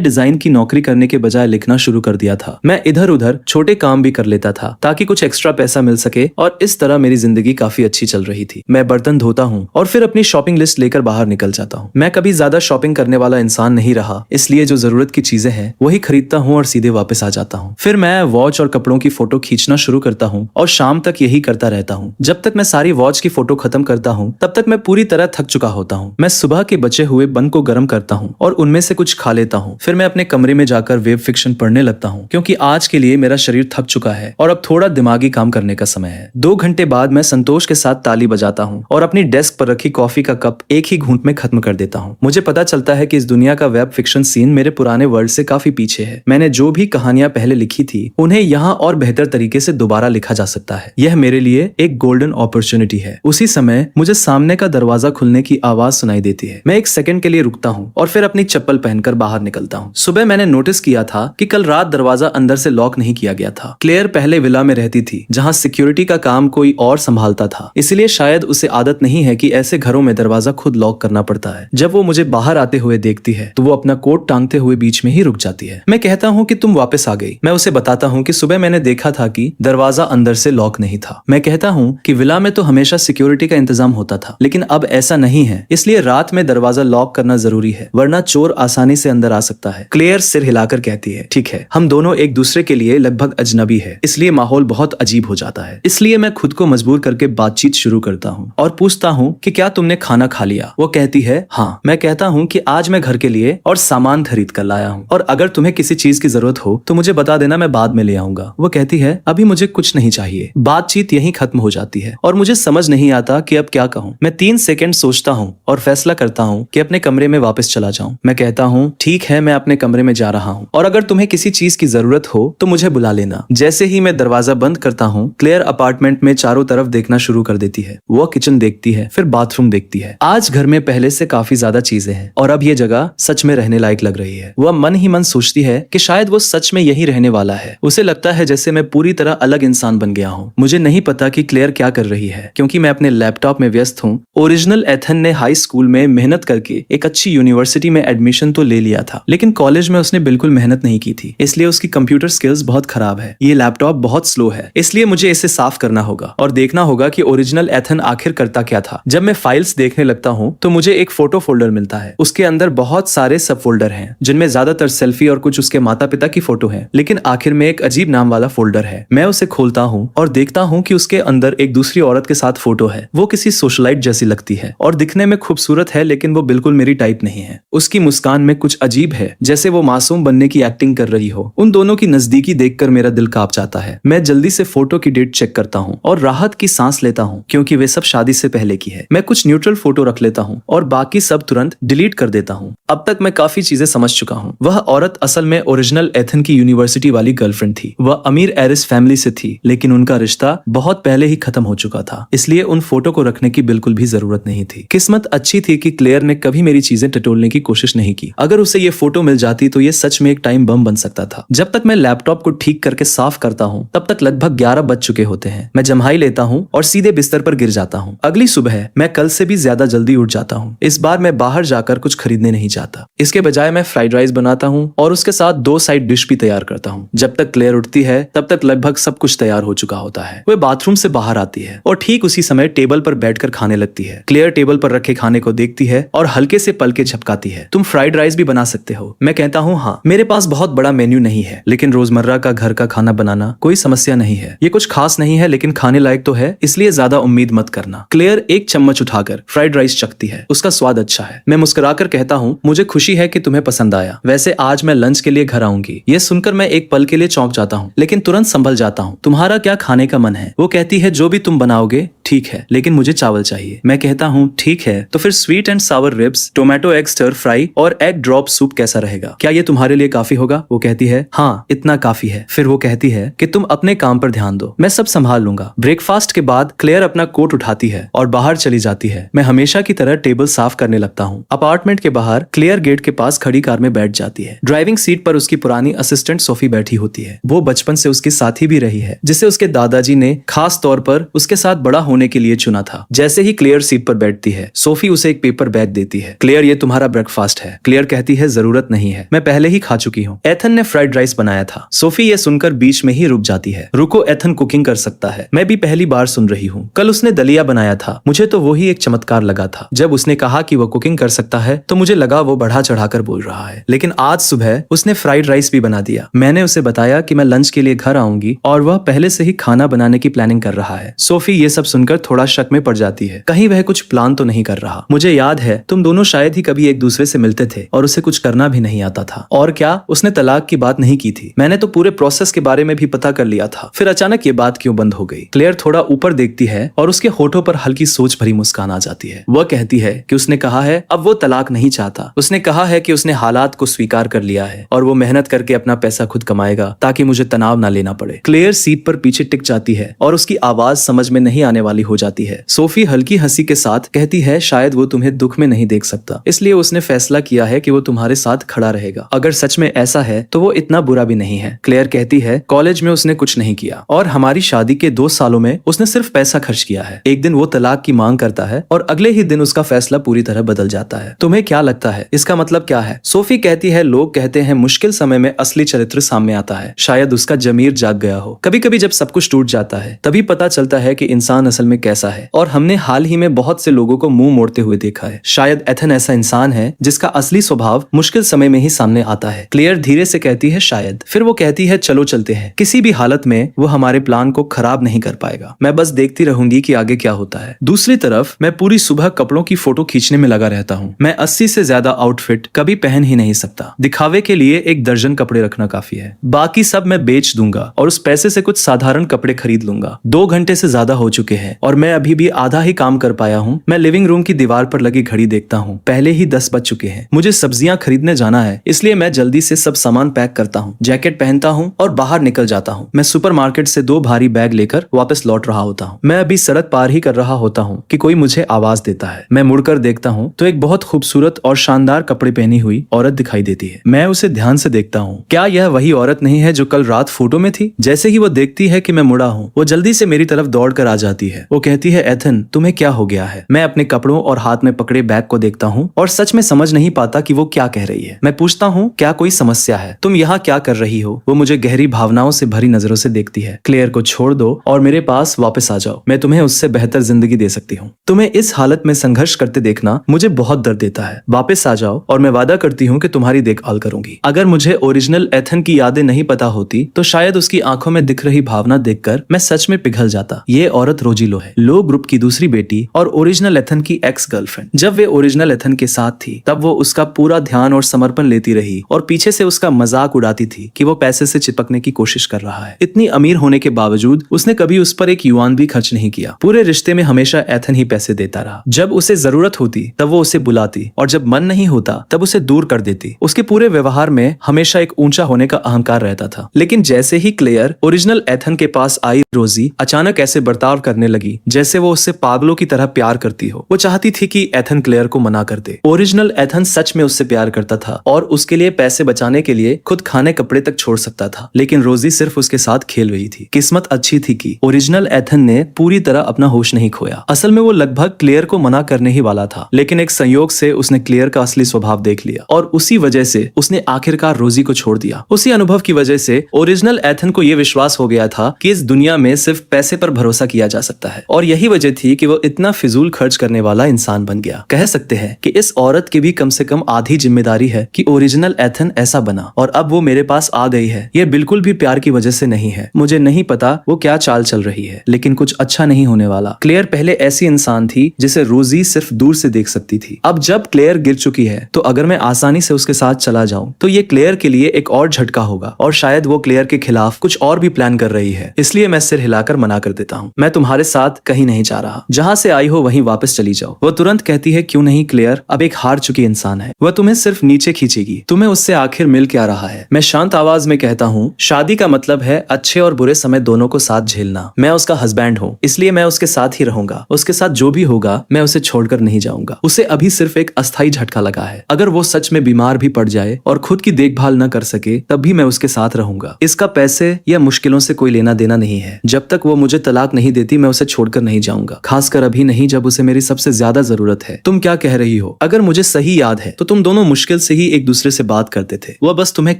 डिजाइन की नौकरी करने के बजाय लिखना शुरू कर दिया था। मैं इधर उधर छोटे काम भी कर लेता था ताकि कुछ एक्स्ट्रा पैसा मिल सके और इस तरह मेरी जिंदगी काफी अच्छी चल रही थी। मैं बर्तन धोता हूँ और फिर अपनी शॉपिंग लिस्ट लेकर बाहर निकल जाता हूँ। मैं कभी ज्यादा शॉपिंग करने वाला इंसान नहीं रहा, इसलिए जो जरूरत की चीजें हैं वही खरीदता हूँ और सीधे वापस आ जाता हूँ। फिर मैं वॉच और कपड़ों की फोटो खींचना शुरू करता हूँ और शाम तक यही करता रहता हूँ। जब तक मैं सारी वॉच की फोटो खत्म करता हूँ तब तक मैं पूरी तरह थक चुका होता हूँ। मैं सुबह के बचे हुए बन को गर्म करता हूँ और उनमें से कुछ खा लेता हूँ। फिर मैं अपने कमरे में जाकर वेब फिक्शन पढ़ने लगता हूँ, क्योंकि आज के लिए मेरा शरीर थक चुका है और अब थोड़ा दिमागी काम करने का समय है। 2 घंटे बाद मैं संतोष के साथ ताली बजाता हूँ और अपनी डेस्क पर रखी कॉफी का कप एक ही घूंट में खत्म कर देता हूँ। मुझे पता चलता है कि इस दुनिया का वेब फिक्शन सीन मेरे पुराने वर्ल्ड से काफी पीछे है। मैंने जो भी कहानियां पहले लिखी थी उन्हें यहाँ और बेहतर तरीके से दोबारा लिखा जा सकता है। यह मेरे लिए एक गोल्डन अपॉर्चुनिटी है। उसी समय मुझे सामने का दरवाजा खुलने की आवाज सुनाई देती है। मैं 1 सेकंड के लिए रुकता हूँ और फिर अपनी चप्पल पहनकर बाहर निकलता हूँ। सुबह मैंने नोटिस किया था कि कल रात दरवाजा अंदर से लॉक नहीं किया गया था। क्लेयर पहले विला में रहती थी जहाँ सिक्योरिटी का काम कोई और संभालता था, इसलिए शायद उसे आदत नहीं है कि ऐसे घरों में दरवाजा खुद लॉक करना पड़ता है। जब वो मुझे बाहर आते हुए देखती है तो वो अपना कोट टांगते हुए बीच में ही रुक जाती है। मैं कहता हूँ कि तुम वापस आ गई। मैं उसे बताता हूँ कि सुबह मैंने देखा था कि दरवाजा अंदर से लॉक नहीं था। मैं कहता हूँ कि विला में तो हमेशा सिक्योरिटी का इंतजाम होता था, लेकिन अब ऐसा नहीं है, इसलिए रात में दरवाजा लॉक करना जरूरी है, वरना चोर आसानी से अंदर आ सकता है। क्लेयर सिर हिलाकर कहती है, ठीक है, हम दोनों एक दूसरे के लिए लगभग अजनबी है, इसलिए माहौल बहुत अजीब हो जाता है। इसलिए मैं खुद को मजबूर करके बातचीत शुरू करता हूँ और पूछता हूँ कि क्या तुमने खाना खा लिया? वो कहती है हाँ। मैं कहता हूँ कि आज मैं घर के लिए और सामान खरीद कर लाया हूँ और अगर तुम्हें किसी चीज की जरूरत हो तो मुझे बता देना, मैं बाद में ले आऊंगा। वो कहती है अभी मुझे कुछ नहीं चाहिए। बातचीत यहीं खत्म हो जाती है और मुझे समझ नहीं आता कि अब क्या कहूँ। मैं 3 सेकंड सोचता हूँ और फैसला करता हूँ कि अपने कमरे में वापस चला जाऊँ। मैं कहता हूँ ठीक है, मैं अपने कमरे में जा रहा हूँ और अगर तुम्हें किसी चीज की जरूरत हो तो मुझे बुला लेना। जैसे ही मैं दरवाजा बंद करता हूँ क्लेयर अपार्टमेंट में चारों तरफ देखना शुरू कर देती है। वो किचन देखती है, फिर बाथरूम देखती है। आज घर में पहले से काफी ज्यादा चीजें हैं और अब ये जगह सच में रहने लायक लग रही है। वह मन ही मन सोचती है कि शायद वो सच में यही रहने वाला है। उसे लगता है जैसे मैं पूरी तरह अलग इंसान बन गया हूँ। मुझे नहीं पता कि क्लेयर क्या कर रही है, क्योंकि मैं अपने लैपटॉप में व्यस्त हूँ। ओरिजिनल एथन ने हाई स्कूल में मेहनत करके एक अच्छी यूनिवर्सिटी में एडमिशन तो ले लिया था, लेकिन कॉलेज में उसने बिल्कुल मेहनत नहीं की थी, इसलिए उसकी कंप्यूटर स्किल्स बहुत खराब है। ये लैपटॉप बहुत स्लो है, इसलिए मुझे इसे साफ करना होगा और देखना होगा कि ओरिजिनल एथन आखिर करता क्या था। जब मैं फाइल्स देखने लगता हूँ तो मुझे एक फोटो फोल्डर मिलता है। उसके अंदर बहुत सारे सब फोल्डर हैं, जिनमें ज्यादातर सेल्फी और कुछ उसके माता पिता की फोटो है, लेकिन आखिर में एक अजीब नाम वाला फोल्डर है। मैं उसे खोलता हूँ और देखता हूँ कि उसके अंदर एक दूसरी औरत के साथ फोटो है। वो किसी सोशलाइट जैसी लगती है और दिखने में खूबसूरत है, लेकिन वो बिल्कुल मेरी टाइप नहीं है। उसकी मुस्कान में कुछ अजीब है, जैसे वो मासूम बनने की एक्टिंग कर रही हो। उन दोनों की नजदीकी देखकर मेरा दिल कांप जाता है। मैं जल्दी से फोटो की डेट चेक करता हूँ और राहत की सांस लेता हूँ, क्योंकि वे सब शादी से पहले की है। मैं कुछ न्यूट्रल फोटो रख लेता हूँ और बाकी सब तुरंत डिलीट कर देता हूँ। अब तक मैं काफी चीजें समझ चुका हूँ। वह औरत असल में ओरिजिनल एथन की यूनिवर्सिटी वाली गर्लफ्रेंड थी। वह अमीर एरिस फैमिली से थी, लेकिन उनका रिश्ता बहुत पहले ही खत्म हो चुका था, इसलिए उन फोटो को रखने की बिल्कुल भी जरूरत नहीं थी। किस्मत अच्छी थी कि क्लेयर ने कभी मेरी चीजें टटोलने की कोशिश नहीं की। अगर उसे ये फोटो मिल जाती तो ये सच में एक टाइम बम बन सकता था। जब तक मैं लैपटॉप को ठीक करके साफ करता हूँ तब तक लगभग 11 बज चुके होते हैं। मैं जम्हाई लेता हूँ और सीधे बिस्तर पर गिर जाता हूँ। अगली सुबह मैं कल से भी ज्यादा जल्दी उठ जाता हूँ। इस बार मैं बाहर जाकर कुछ खरीदने नहीं जाता। इसके बजाय मैं फ्राइड राइस बनाता हूँ और उसके साथ 2 साइड डिश भी तैयार करता हूँ। जब तक क्लेयर उठती है तब तक लगभग सब कुछ तैयार हो चुका होता है। वह बाथरूम से बाहर आती है और ठीक उसी समय टेबल पर बैठकर खाने लगती है। क्लेयर टेबल पर रखे खाने को देखती है और हल्के से पलके झपकाती है। तुम फ्राइड राइस भी बना सकते हो? मैं कहता हूँ हाँ। मेरे पास बहुत बड़ा मेन्यू नहीं है, लेकिन रोजमर्रा का घर का खाना बनाना कोई समस्या नहीं है। ये कुछ खास नहीं है, लेकिन खाने लायक तो है, इसलिए ज्यादा उम्मीद मत करना। क्लेयर एक चम्मच उठाकर फ्राइड राइस चखती है। उसका स्वाद अच्छा है। मैं मुस्कुराकर कहता हूँ मुझे खुशी है कि तुम्हें पसंद आया। वैसे आज मैं लंच के लिए घर आऊंगी। ये सुनकर मैं एक पल के लिए चौंक जाता हूँ, लेकिन तुरंत संभल जाता हूँ। तुम्हारा क्या खाने का मन है? वो कहती है जो भी तुम बनाओगे ठीक है, लेकिन मुझे चावल चाहिए। मैं कहता हूँ ठीक है, तो फिर sweet and sour ribs, tomato egg stir fry और एग ड्रॉप सूप कैसा रहेगा? क्या ये तुम्हारे लिए काफी होगा? वो कहती है हाँ, इतना काफी है। फिर वो कहती है कि तुम अपने काम पर ध्यान दो, मैं सब संभाल लूंगा। ब्रेकफास्ट के बाद क्लेयर अपना कोट उठाती है और बाहर चली जाती है। मैं हमेशा की तरह टेबल साफ करने लगता हूँ। अपार्टमेंट के बाहर क्लेयर गेट के पास खड़ी कार में बैठ जाती है। ड्राइविंग सीट पर उसकी पुरानी असिस्टेंट सोफी बैठी होती है। वो बचपन से उसकी साथी भी रही है, जिसे उसके दादाजी ने खास तौर पर उसके साथ बड़ा होने के लिए चुना था। जैसे ही क्लेयर सीट पर बैठती है, सोफी उसे एक पेपर बैग देती है। क्लेयर, ये तुम्हारा तुम्हारा ब्रेकफास्ट है। क्लेयर कहती है जरूरत नहीं है, मैं पहले ही खा चुकी हूँ। एथन ने फ्राइड राइस बनाया था। सोफी ये सुनकर बीच में ही रुक जाती है। रुको, एथन कुकिंग कर सकता है, मैं भी पहली बार सुन रही हूँ। कल उसने दलिया बनाया था, मुझे तो वही एक चमत्कार लगा था। जब उसने कहा कि वो कुकिंग कर सकता है तो मुझे लगा वो बढ़ा चढ़ाकर बोल रहा है, लेकिन आज सुबह उसने फ्राइड राइस भी बना दिया। मैंने उसे बताया कि मैं लंच के लिए घर आऊंगी और वह पहले से ही खाना बनाने की प्लानिंग कर रहा है। सोफी ये सब सुनकर थोड़ा शक में पड़ जाती है, कहीं वह कुछ प्लान तो नहीं कर रहा। मुझे याद है तुम दोनों शायद ही कभी एक दूसरे से मिलते थे और उसे कुछ करना भी नहीं आता था। और क्या उसने तलाक की बात नहीं की थी? मैंने तो पूरे प्रोसेस के बारे में भी पता कर लिया था। फिर अचानक ये बात क्यों बंद हो गई? क्लेयर थोड़ा ऊपर देखती है और उसके होठों पर हल्की सोच भरी मुस्कान आ जाती है। वह कहती है कि उसने कहा है अब वो तलाक नहीं चाहता। उसने कहा है कि उसने हालात को स्वीकार कर लिया है और वो मेहनत करके अपना पैसा खुद कमाएगा ताकि मुझे तनाव ना लेना पड़े। क्लेयर सीट पर पीछे टिक जाती है और उसकी आवाज समझ में नहीं आने वाली हो जाती है। सोफी हल्की हंसी के साथ कहती है शायद वो तुम्हें दुख में नहीं देख सकता, इसलिए उसने फैसला किया है कि वो तुम्हारे साथ खड़ा रहेगा। अगर सच में ऐसा है तो वो इतना बुरा भी नहीं है। क्लेयर कहती है कॉलेज में उसने कुछ नहीं किया और हमारी शादी के 2 सालों में उसने सिर्फ पैसा खर्च किया है। एक दिन वो तलाक की मांग करता है और अगले ही दिन उसका फैसला पूरी तरह बदल जाता है। तुम्हें क्या लगता है इसका मतलब क्या है? सोफी कहती है लोग कहते हैं मुश्किल समय में असली चरित्र सामने आता है। शायद उसका जमीर जाग गया हो। कभी कभी जब सब कुछ टूट जाता है तभी पता चलता है कि इंसान असल में कैसा है। और हमने हाल ही में बहुत से लोगों को मुंह मोड़ते हुए देखा है। शायद एथन ऐसा इंसान है जिसका असली स्वभाव मुश्किल समय में ही सामने आता है। क्लेयर धीरे से कहती है शायद। फिर वो कहती है चलो चलते हैं। किसी भी हालत में वो हमारे प्लान को खराब नहीं कर पाएगा। मैं बस देखती रहूंगी कि आगे क्या होता है। दूसरी तरफ मैं पूरी सुबह कपड़ों की फोटो खींचने में लगा रहता हूँ। मैं 80 से ज्यादा आउटफिट कभी पहन ही नहीं सकता। दिखावे के लिए 1 दर्जन कपड़े रखना काफी है। बाकी सब मैं बेच दूंगा और उस पैसे से कुछ साधारण कपड़े खरीद लूंगा। 2 घंटे से ज्यादा हो चुके हैं और मैं अभी भी आधा ही काम कर पाया हूँ। मैं लिविंग रूम की दीवार पर लगी घड़ी देखता हूँ। पहले ही 10 बज चुके हैं। मुझे सब्जियां खरीदने जाना है, इसलिए मैं जल्दी से सब सामान पैक करता हूँ, जैकेट पहनता हूँ और बाहर निकल जाता हूँ। मैं सुपरमार्केट से 2 भारी बैग लेकर वापस लौट रहा होता हूँ। मैं अभी सड़क पार ही कर रहा होता हूँ कि कोई मुझे आवाज देता है। मैं मुड़कर देखता हूँ तो एक बहुत खूबसूरत और शानदार कपड़े पहनी हुई औरत दिखाई देती है। मैं उसे ध्यान से देखता हूँ। क्या यह वही औरत नहीं है जो कल रात फोटो में थी? जैसे ही वो देखती है कि मैं मुड़ा हूँ वो जल्दी से मेरी तरफ दौड़ कर आ जाती है। वो कहती है एथन तुम्हें क्या हो गया है? मैं अपने कपड़ों और हाथ में पकड़े बैग को देखता हूँ और सच में समझ नहीं पाता कि वो क्या कह रही है। मैं पूछता हूँ क्या कोई समस्या है? तुम यहाँ क्या कर रही हो? वो मुझे गहरी भावनाओं से भरी नजरों से देखती है। क्लेयर को छोड़ दो और मेरे पास वापस आ जाओ। मैं तुम्हें उससे बेहतर जिंदगी दे सकती हूँ। तुम्हें इस हालत में संघर्ष करते देखना मुझे बहुत दर्द देता है। वापस आ जाओ और मैं वादा करती हूँ कि तुम्हारी देखभाल करूंगी। अगर मुझे ओरिजिनल एथन की यादें नहीं पता होती तो शायद उसकी आंखों में दिख रही भावना देखकर मैं सच में पिघल जाता। ये औरत रोजिलो है, लो ग्रुप की दूसरी बेटी और ओरिजिनल एथन की एक्स गर्लफ्रेंड। जब वे ओरिजिनल एथन के साथ थी तब वो उसका पूरा ध्यान और समर्पण लेती रही और पीछे से उसका मजाक उड़ाती थी कि वो पैसे से चिपकने की कोशिश कर रहा है। इतनी अमीर होने के बावजूद उसने कभी उस पर एक युआन भी खर्च नहीं किया। पूरे रिश्ते में हमेशा एथन ही पैसे देता रहा। जब उसे जरूरत होती तब वो उसे बुलाती और जब मन नहीं होता तब उसे दूर कर देती। उसके पूरे व्यवहार में हमेशा एक ऊंचा होने का अहंकार रहता था। लेकिन जैसे ही क्लेयर ओरिजिनल एथन के पास आई, रोजी अचानक ऐसे बर्ताव करने लगी जैसे वो उससे पागलों की तरह प्यार करती हो। वो चाहती थी कि एथन क्लेयर को मना कर दे। ओरिजिनल एथन सच में उससे प्यार करता था और उसके लिए पैसे बचाने के लिए खुद खाने कपड़े तक छोड़ सकता था। लेकिन रोजी सिर्फ उसके साथ खेल रही थी। किस्मत अच्छी थी कि ओरिजिनल एथन ने पूरी तरह अपना होश नहीं खोया। असल में वो लगभग क्लेयर को मना करने ही वाला था, लेकिन एक संयोग से उसने क्लेयर का असली स्वभाव देख लिया और उसी वजह से उसने आखिरकार रोजी को छोड़ दिया। उसी अनुभव की वजह से ओरिजिनल एथन को यह विश्वास हो गया था कि इस दुनिया में सिर्फ पैसे पर भरोसा किया जा सकता है और यही वजह थी कि वो इतना फिजूल खर्च करने वाला इंसान बन गया। कह सकते हैं कि इस औरत की भी कम से कम आधी जिम्मेदारी है कि ओरिजिनल एथन ऐसा बना और अब वो मेरे पास आ गई है। ये बिल्कुल भी प्यार की वजह से नहीं है। मुझे नहीं पता वो क्या चाल चल रही है, लेकिन कुछ अच्छा नहीं होने वाला। क्लेयर पहले ऐसी इंसान थी जिसे रोजी सिर्फ दूर से देख सकती थी। अब जब क्लेयर गिर चुकी है तो अगर मैं आसानी से उसके साथ चला जाऊं तो ये क्लेयर के लिए एक और झटका होगा और शायद वो क्लेयर के खिलाफ कुछ और भी प्लान कर रही है। इसलिए मैं सिर हिलाकर मना कर देता हूँ। मैं तुम्हारे साथ कहीं नहीं जा रहा। जहाँ से आई हो वहीं वापस चली जाओ। वो तुरंत कहती है क्यों नहीं क्लेयर, अब एक हार चुकी इंसान है। वह तुम्हें सिर्फ नीचे खींचेगी। तुम्हें उससे आखिर मिल क्या रहा है? मैं शांत आवाज में कहता हूँ शादी का मतलब है अच्छे और बुरे समय दोनों को साथ झेलना। मैं उसका हस्बैंड हूँ, इसलिए मैं उसके साथ ही रहूंगा। उसके साथ जो भी होगा मैं उसे छोड़कर नहीं जाऊंगा। उसे अभी सिर्फ एक अस्थायी झटका लगा है। अगर वो सच में बीमार भी पड़ जाए और खुद की देखभाल न कर सके तब भी मैं उसके साथ रहूंगा। इसका पैसे या मुश्किलों से कोई लेना देना नहीं है। जब तक वो मुझे तलाक नहीं देती मैं उसे छोड़कर नहीं जाऊंगा, खासकर अभी नहीं जब उसे मेरी सबसे ज्यादा जरूरत है। तुम क्या कह रही हो? अगर मुझे सही याद है तो तुम दोनों मुश्किल से ही एक दूसरे से बात करते थे। वह बस तुम्हें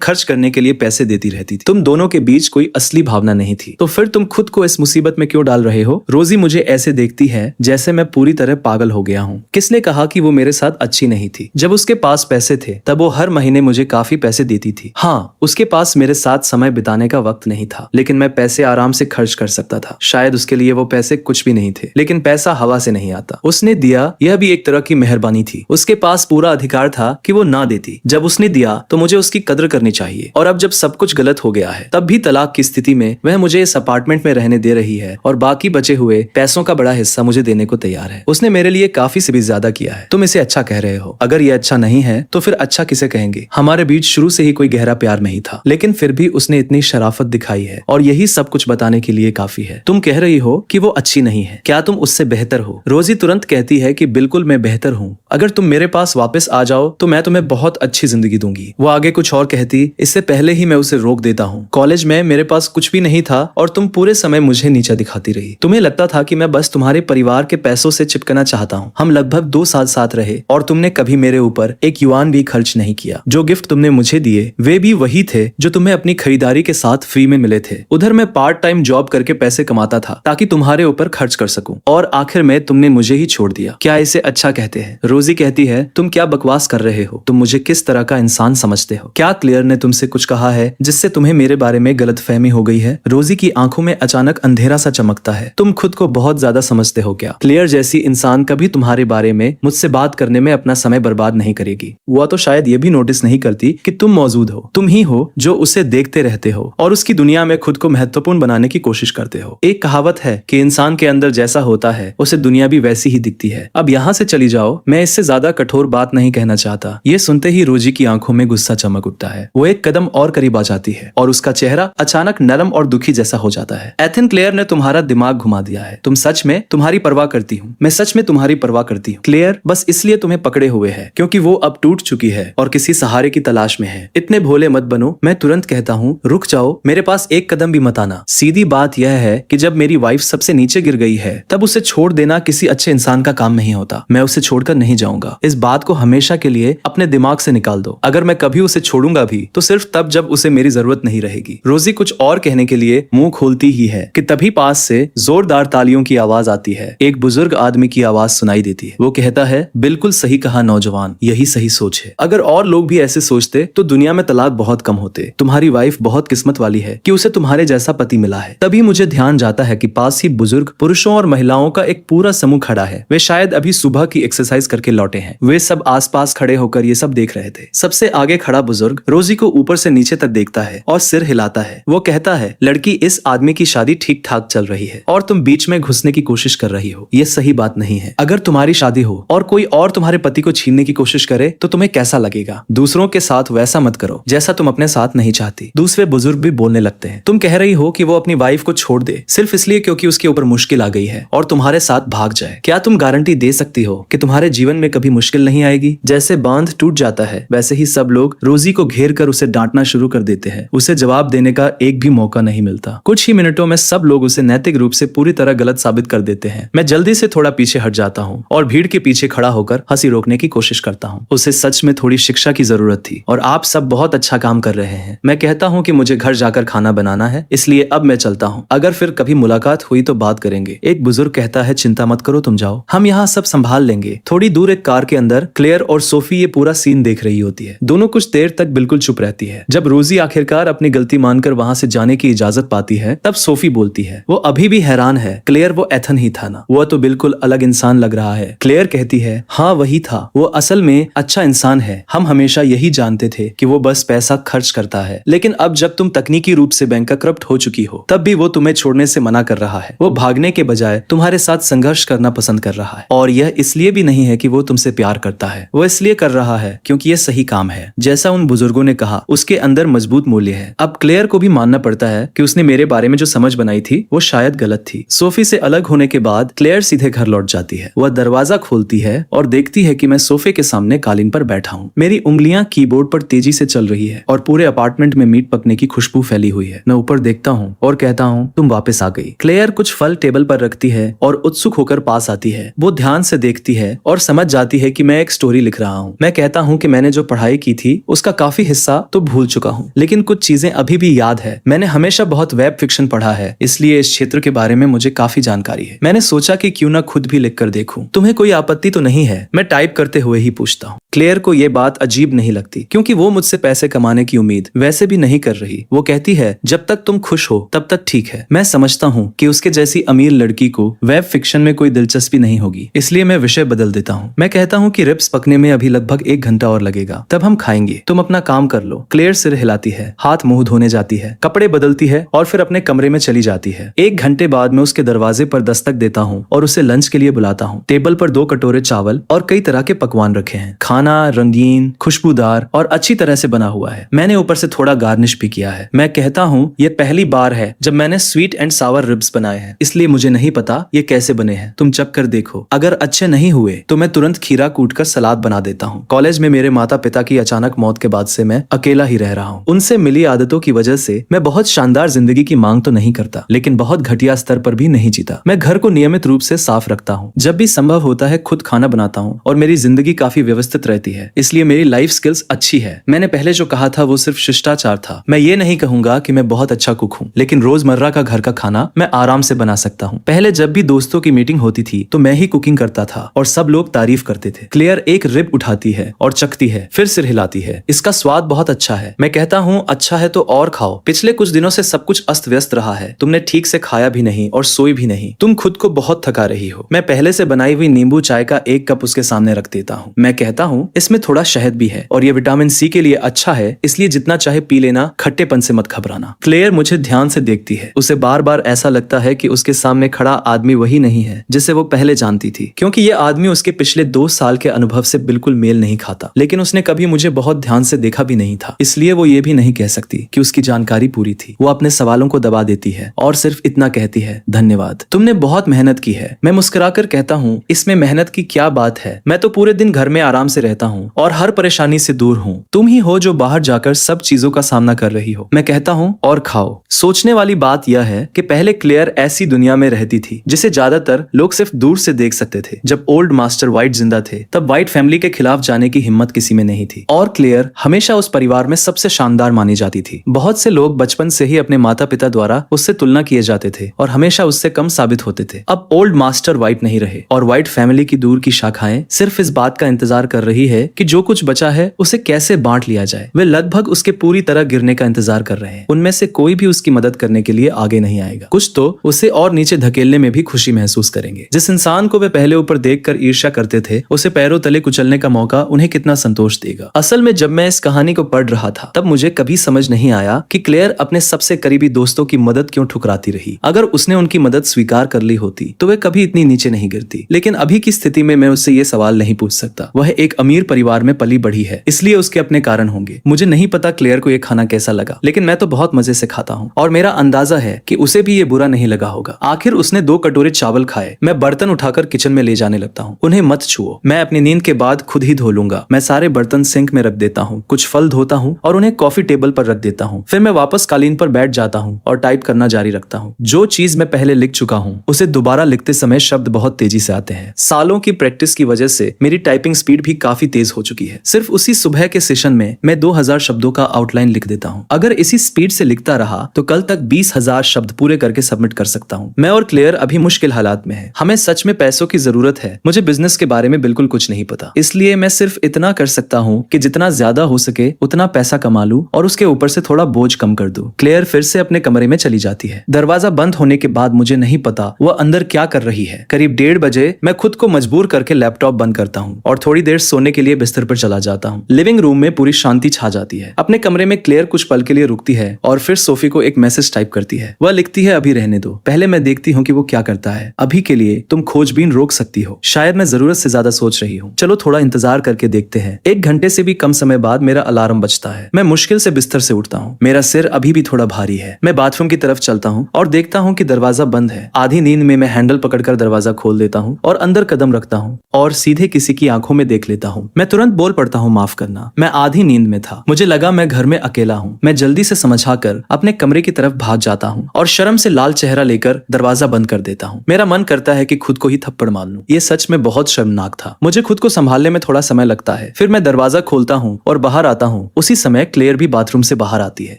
खर्च करने के लिए पैसे देती रहती थी। तुम दोनों के बीच कोई असली भावना नहीं थी। तो फिर तुम खुद को इस मुसीबत में क्यों डाल रहे हो? रोजी मुझे ऐसे देखती है जैसे मैं पूरी तरह पागल हो गया हूँ। किसने कहा कि वो मेरे साथ अच्छी नहीं थी? जब उसके पास पैसे थे तब वो हर महीने मुझे काफी पैसे देती थी। हाँ, उसके पास मेरे साथ समय बिताने का वक्त नहीं था, लेकिन मैं पैसे आराम से खर्च कर सकता था। शायद उसके लिए वो पैसे कुछ भी नहीं थे, लेकिन पैसा हवा से नहीं आता। उसने दिया, यह भी एक तरह की मेहरबानी थी। उसके पास पूरा अधिकार था कि वो ना देती। जब उसने दिया तो मुझे उसकी कदर करनी चाहिए। और अब जब सब कुछ गलत हो गया है, तब भी तलाक की स्थिति में वह मुझे इस अपार्टमेंट में रहने दे रही है और बाकी बचे हुए पैसों का बड़ा हिस्सा मुझे देने को तैयार है। उसने मेरे लिए काफी से भी ज्यादा किया है। तुम इसे अच्छा कह रहे हो। अगर ये अच्छा नहीं है तो फिर अच्छा किसे कहेंगे? हमारे बीच शुरू से ही कोई गहरा प्यार नहीं था, लेकिन फिर भी उसने इतनी शराफत दिखाई है और यही सब कुछ बताने के लिए काफी है। तुम कह रही हो कि वो अच्छी नहीं है। क्या तुम उससे बेहतर हो? रोजी तुरंत कहती है कि बिल्कुल मैं बेहतर हूँ। अगर तुम मेरे पास वापस आ जाओ तो मैं तुम्हें बहुत अच्छी जिंदगी दूंगी। वो आगे कुछ और कहती, इससे पहले ही मैं उसे रोक देता हूँ। कॉलेज में मेरे पास कुछ भी नहीं था और तुम पूरे समय मुझे नीचा दिखाती रही। तुम्हें लगता था कि मैं बस तुम्हारे परिवार के पैसों से चिपकना चाहता हूँ। हम लगभग 2 साल साथ रहे और तुमने कभी मेरे ऊपर एक युआन भी खर्च नहीं किया। जो गिफ्ट तुमने मुझे दिए वे भी वही थे जो तुम्हें अपनी खरीदारी के साथ फ्री में मिले थे। उधर मैं पार्ट टाइम जॉब करके पैसे कमाता था ताकि तुम्हारे ऊपर खर्च कर सकूं, और आखिर में तुमने मुझे ही छोड़ दिया। क्या इसे अच्छा कहते हैं? रोजी कहती है, तुम क्या बकवास कर रहे हो? तुम मुझे किस तरह का इंसान समझते हो? क्या क्लेयर ने तुमसे कुछ कहा है जिससे तुम्हें मेरे बारे में गलतफहमी हो गई है? रोजी की आंखों में अचानक अंधेरा सा चमकता है। तुम खुद को बहुत ज्यादा समझते हो क्या? क्लेयर जैसी इंसान कभी तुम्हारे बारे में मुझसे बात करने में अपना समय बर्बाद नहीं करेगी। वह तो शायद ये भी नोटिस नहीं करती कि तुम मौजूद हो। तुम ही हो जो उसे देखते रहते हो और उसकी दुनिया में खुद को महत्वपूर्ण बनाने की कोशिश करते हो। एक कहावत है कि इंसान के अंदर जैसा होता है उसे दुनिया भी वैसी ही दिखती है। अब यहाँ से चली जाओ। मैं इससे ज्यादा कठोर बात नहीं कहना चाहता। ये सुनते ही रोजी की आंखों में गुस्सा चमक उठता है। वो एक कदम और करीब आ जाती है और उसका चेहरा अचानक नरम और दुखी जैसा हो जाता है। एथन, क्लेयर ने तुम्हारा दिमाग घुमा दिया है। तुम सच में तुम्हारी परवाह करती हूँ। मैं सच में तुम्हारी परवाह करती हूँ। क्लेयर बस इसलिए तुम्हें पकड़े हुए है क्योंकि वो अब टूट चुकी है और किसी सहारे की तलाश में है। इतने भोले मत बनो। मैं तुरंत कहता हूँ, रुक जाओ, मेरे पास एक कदम भी मत आना। सीधी बात यह है कि जब मेरी वाइफ सबसे नीचे गिर गई है तब उसे छोड़ देना किसी अच्छे इंसान का काम नहीं होता। मैं उसे छोड़कर नहीं जाऊंगा। इस बात को हमेशा के लिए अपने दिमाग से निकाल दो। अगर मैं कभी उसे छोड़ूंगा भी तो सिर्फ तब जब उसे मेरी जरूरत नहीं रहेगी। रोजी कुछ और कहने के लिए मुंह खोलती ही है कि तभी पास से जोरदार तालियों की आवाज आती है। एक बुजुर्ग आदमी की आवाज सुनाई देती है। वो कहता है, बिल्कुल सही कहा नौजवान, यही सही सोच है। अगर और लोग भी ऐसे सोचते तो दुनिया में तलाक बहुत कम होते। तुम्हारी वाइफ बहुत किस्मत वाली है कि उसे तुम्हारे जैसा पति मिला है। तभी मुझे ध्यान जाता है कि पास ही बुजुर्ग पुरुषों और महिलाओं का एक पूरा समूह खड़ा है। वे शायद अभी सुबह की एक्सरसाइज करके लौटे हैं। वे सब आसपास खड़े होकर ये सब देख रहे थे। सबसे आगे खड़ा बुजुर्ग रोजी को ऊपर से नीचे तक देखता है और सिर हिलाता है। वो कहता है, लड़की, इस आदमी की शादी ठीक ठाक चल रही है और तुम बीच में घुसने की कोशिश कर रही हो। ये सही बात नहीं है। अगर तुम्हारी शादी हो और कोई और तुम्हारे पति को छीनने की कोशिश करे तो तुम्हें कैसा लगेगा? दूसरों के साथ वैसा मत करो जैसा तुम अपने साथ नहीं चाहती। दूसरे बुजुर्ग भी बोलने लगते हैं। तुम कह रही हो कि वो अपनी वाइफ को छोड़ दे सिर्फ इसलिए क्योंकि उसके ऊपर मुश्किल आ गई है और तुम्हारे साथ भाग जाए। क्या तुम गारंटी दे सकती हो कि तुम्हारे जीवन में कभी मुश्किल नहीं आएगी? जैसे बांध टूट जाता है वैसे ही सब लोग रोजी को घेर कर उसे डांटना शुरू कर देते हैं। उसे जवाब देने का एक भी मौका नहीं मिलता। कुछ ही मिनटों में सब लोग उसे नैतिक रूप से पूरी तरह गलत साबित कर देते हैं। मैं जल्दी से थोड़ा पीछे हट जाता हूँ और भीड़ के पीछे खड़ा होकर हंसी रोकने की कोशिश करता हूँ। उसे सच में थोड़ी शिक्षा की जरूरत थी और आप सब बहुत अच्छा काम कर रहे हैं। मैं कहता हूँ कि मुझे घर जाकर खाना बनाना है, इसलिए अब मैं चलता हूँ। अगर फिर कभी मुलाकात हुई तो बात करेंगे। एक बुजुर्ग कहता है, चिंता मत करो, तुम जाओ, हम यहाँ सब संभाल लेंगे। थोड़ी दूर एक कार के अंदर क्लेयर और सोफी ये पूरा सीन देख रही होती है। दोनों कुछ देर तक बिल्कुल चुप रहती है। जब रोजी आखिरकार अपनी गलती मानकर वहां से जाने की इजाजत पाती है तब सोफी बोलती है, वो अभी भी हैरान है, क्लेयर वो एथन ही था ना? वो तो बिल्कुल अलग इंसान लग रहा है। क्लेयर कहती है, हाँ वही था, वो असल में अच्छा इंसान है। हम हमेशा यही जानते थे कि वो बस पैसा खर्च करता है, लेकिन अब जब तुम तकनीकी रूप से बैंकक्रप्ट हो चुकी हो तब भी वो तुम्हें छोड़ने से मना कर रहा है। वो भागने के बजाय तुम्हारे साथ संघर्ष करना पसंद कर रहा है और यह इसलिए भी नहीं है कि वो तुमसे प्यार करता है। वो इसलिए कर रहा है क्योंकि ये सही काम है। जैसा उन बुजुर्गों ने कहा, उसके अंदर मजबूत मूल्य है। अब क्लेयर को भी मानना पड़ता है कि उसने मेरे बारे में जो समझ बनाई थी वो शायद गलत थी। सोफी से अलग होने के बाद क्लेयर सीधे घर लौट जाती है। वह दरवाजा खोलती है और देखती है कि मैं सोफे के सामने कालीन पर बैठा हूँ। मेरी उंगलियां कीबोर्ड पर तेजी से चल रही है और पूरे अपार्टमेंट में मीट पकने की खुशबू फैली हुई है। मैं ऊपर देखता हूँ और कहता हूँ, तुम वापस आ गई। क्लेयर कुछ फल टेबल पर रखती है और उत्सुक होकर पास आती है। वो ध्यान से देखती है और समझ जाती है है कि मैं एक स्टोरी लिख रहा हूँ। मैं कहता हूँ कि मैंने जो पढ़ाई की थी उसका काफी हिस्सा तो भूल चुका हूँ, लेकिन कुछ चीजें अभी भी याद है। मैंने हमेशा बहुत वेब फिक्शन पढ़ा है, इसलिए इस क्षेत्र के बारे में मुझे काफी जानकारी है। मैंने सोचा कि क्यों ना खुद भी लिख कर देखूं। तुम्हें कोई आपत्ति तो नहीं है? मैं टाइप करते हुए ही पूछता हूँ। क्लेयर को ये बात अजीब नहीं लगती, क्योंकि वो मुझसे पैसे कमाने की उम्मीद वैसे भी नहीं कर रही। वो कहती है, जब तक तुम खुश हो तब तक ठीक है। मैं समझता हूँ कि उसके जैसी अमीर लड़की को वेब फिक्शन में कोई दिलचस्पी नहीं होगी, इसलिए मैं विषय बदल देता हूँ। मैं कहता हूँ कि रिब्स पकने में अभी लगभग 1 घंटा और लगेगा, तब हम खाएंगे। तुम अपना काम कर लो। क्लेयर सिर हिलाती है, हाथ मुंह धोने जाती है, कपड़े बदलती है और फिर अपने कमरे में चली जाती है। 1 घंटे बाद मैं उसके दरवाजे पर दस्तक देता हूँ और उसे लंच के लिए बुलाता हूँ। टेबल पर 2 कटोरे चावल और कई तरह के पकवान रखे हैं। खाना रंगीन, खुशबूदार और अच्छी तरह से बना हुआ है। मैंने ऊपर से थोड़ा गार्निश भी किया है। मैं कहता हूँ, ये पहली बार है जब मैंने स्वीट एंड सावर रिब्स बनाए हैं, इसलिए मुझे नहीं पता ये कैसे बने हैं। तुम चख कर देखो, अगर अच्छे नहीं हुए तो मैं तुरंत खीरा कूटकर सलाद बना देता हूँ। कॉलेज में मेरे माता पिता की अचानक मौत के बाद से मैं अकेला ही रह रहा हूँ। उनसे मिली आदतों की वजह से मैं बहुत शानदार जिंदगी की मांग तो नहीं करता, लेकिन बहुत घटिया स्तर पर भी नहीं जीता। मैं घर को नियमित रूप से साफ रखता हूँ, जब भी संभव होता है खुद खाना बनाता हूँ और मेरी जिंदगी काफी व्यवस्थित रहती है, इसलिए मेरी लाइफ स्किल्स अच्छी है। मैंने पहले जो कहा था वो सिर्फ शिष्टाचार था। मैं ये नहीं कहूंगा कि मैं बहुत अच्छा कुक हूँ, लेकिन रोजमर्रा का घर का खाना मैं आराम से बना सकता हूँ। पहले जब भी दोस्तों की मीटिंग होती थी तो मैं ही कुकिंग करता था और सब लोग तारीफ करते थे। क्लेयर एक रिब उठाती है और चखती है, फिर सिर हिलाती है। इसका स्वाद बहुत अच्छा है। मैं कहता हूँ, अच्छा है तो और खाओ। पिछले कुछ दिनों से सब कुछ अस्त व्यस्त रहा है। तुमने ठीक से खाया भी नहीं और सोई भी नहीं। तुम खुद को बहुत थका रही हो। मैं पहले से बनाई हुई नींबू चाय का 1 कप उसके सामने रख देता हूँ। मैं कहता हूँ, इसमें थोड़ा शहद भी है और ये विटामिन सी के लिए अच्छा है, इसलिए जितना चाहे पी लेना, खट्टेपन से मत घबराना। क्लेयर मुझे ध्यान से देखती है। उसे बार बार ऐसा लगता है कि उसके सामने खड़ा आदमी वही नहीं है जिसे वो पहले जानती थी, क्योंकि ये आदमी उसके पिछले 2 साल के अनुभव से बिल्कुल मेल नहीं खाता। लेकिन उसने कभी मुझे बहुत ध्यान से देखा भी नहीं था, इसलिए वो ये भी नहीं कह सकती कि उसकी जानकारी पूरी थी। वो अपने सवालों को दबा देती है और सिर्फ इतना कहती है, धन्यवाद, तुमने बहुत मेहनत की है। मैं मुस्कुराकर कहता हूँ, इसमें मेहनत की क्या बात है? मैं तो पूरे दिन घर में आराम से रहता हूँ और हर परेशानी से दूर हूँ। तुम ही हो जो बाहर जाकर सब चीजों का सामना कर रही हो। मैं कहता हूँ, और खाओ। सोचने वाली बात यह है कि पहले क्लेयर ऐसी दुनिया में रहती थी जिसे ज्यादातर लोग सिर्फ दूर से देख सकते थे। जब ओल्ड मास्टर व्हाइट जिंदा थे तब व्हाइट फैमिली के खिलाफ जाने की हिम्मत किसी में नहीं थी और क्लेयर हमेशा उस परिवार में सबसे शानदार मानी जाती थी। बहुत से लोग बचपन से ही अपने माता पिता द्वारा उससे तुलना किए जाते थे और हमेशा उससे कम साबित होते थे। अब ओल्ड मास्टर व्हाइट नहीं रहे और व्हाइट फैमिली की दूर की शाखाएं सिर्फ इस बात का इंतजार कर रही है कि जो कुछ बचा है उसे कैसे बांट लिया जाए। वे लगभग उसके पूरी तरह गिरने का इंतजार कर रहे हैं। उनमें से कोई भी उसकी मदद करने के लिए आगे नहीं आएगा। कुछ तो उसे और नीचे धकेलने में भी खुशी महसूस करेंगे। जिस इंसान को वे पहले ऊपर देखकर ईर्ष्या करते थे, उसे पैरों तले कुचलने का मौका उन्हें कितना संतोष देगा। असल में जब मैं इस कहानी को पढ़ रहा था तब मुझे कभी समझ नहीं आया कि क्लेयर अपने सबसे करीबी दोस्तों की मदद क्यों ठुकराती रही। अगर उसने उनकी मदद स्वीकार कर ली होती तो वे कभी इतनी नीचे नहीं गिरती। लेकिन अभी की स्थिति में मैं उससे ये सवाल नहीं पूछ सकता। वह एक अमीर परिवार में पली बढ़ी है, इसलिए उसके अपने कारण होंगे। मुझे नहीं पता क्लेयर को ये खाना कैसा लगा, लेकिन मैं तो बहुत मजे से खाता हूँ और मेरा अंदाजा है कि उसे भी ये बुरा नहीं लगा होगा। आखिर उसने 2 कटोरे चावल खाए। मैं बर्तन उठाकर किचन में ले जाने लगता हूँ। उन्हें मत छुओ, मैं अपनी नींद के बाद खुद ही धो लूंगा। मैं सारे बर्तन सिंक में रख देता हूँ, कुछ फल धोता हूँ और उन्हें कॉफी टेबल पर रख देता हूँ। फिर मैं वापस कालीन पर बैठ जाता हूँ और टाइप करना जारी रखता हूँ। जो चीज मैं पहले लिख चुका हूँ उसे दोबारा लिखते समय शब्द बहुत तेजी से आते हैं। सालों की प्रैक्टिस की वजह से मेरी टाइपिंग स्पीड भी काफी तेज हो चुकी है। सिर्फ उसी सुबह के सेशन में मैं 2000 शब्दों का आउटलाइन लिख देता हूँ। अगर इसी स्पीड से लिखता रहा तो कल तक 20,000 शब्द पूरे करके सबमिट कर सकता हूँ। मैं और क्लेयर अभी मुश्किल हालात में है। हमें सच में पैसों की जरूरत है। मुझे बिजनेस के बारे में बिल्कुल कुछ नहीं पता, इसलिए मैं सिर्फ इतना कर सकता हूँ कि जितना ज्यादा हो सके उतना पैसा कमा लूं और उसके ऊपर से थोड़ा बोझ कम कर दूं। क्लेयर फिर से अपने कमरे में चली जाती है। दरवाजा बंद होने के बाद मुझे नहीं पता वह अंदर क्या कर रही है। करीब 1:30 बजे मैं खुद को मजबूर करके लैपटॉप बंद करता हूँ और थोड़ी देर सोने के लिए बिस्तर पर चला जाता हूँ। लिविंग रूम में पूरी शांति छा जाती है। अपने कमरे में क्लेयर कुछ पल के लिए रुकती है और फिर सोफी को एक मैसेज टाइप करती है। वह लिखती है, अभी रहने दो, पहले मैं देखती हूँ कि वो क्या करता है। अभी के लिए तुम खोजबीन रोक सकती हो। शायद मैं जरूरत से ज्यादा सोच रही हूँ। चलो थोड़ा इंतजार करके देखते हैं। 1 घंटे से भी कम समय बाद मेरा अलार्म बजता है। मैं मुश्किल से बिस्तर से उठता हूँ। मेरा सिर अभी भी थोड़ा भारी है। मैं बाथरूम की तरफ चलता हूँ और देखता हूँ कि दरवाजा बंद है। आधी नींद में मैं हैंडल पकड़कर दरवाजा खोल देता हूँ और अंदर कदम रखता हूँ और सीधे किसी की आंखों में देख लेता हूँ। हूँ। मैं तुरंत बोल पड़ता हूँ माफ करना। मैं आधी नींद में था। मुझे लगा मैं घर में अकेला हूँ। मैं जल्दी से समझा कर अपने कमरे की तरफ भाग जाता हूँ और शर्म से लाल चेहरा लेकर दरवाजा बंद कर देता हूँ। मेरा मन करता है कि खुद को ही थप्पड़ मार लूं। ये सच में बहुत शर्मनाक था। मुझे खुद को संभालने में थोड़ा समय लगता है। फिर मैं दरवाजा खोलता हूँ और बाहर आता हूँ। उसी समय क्लेयर भी बाथरूम से बाहर आती है।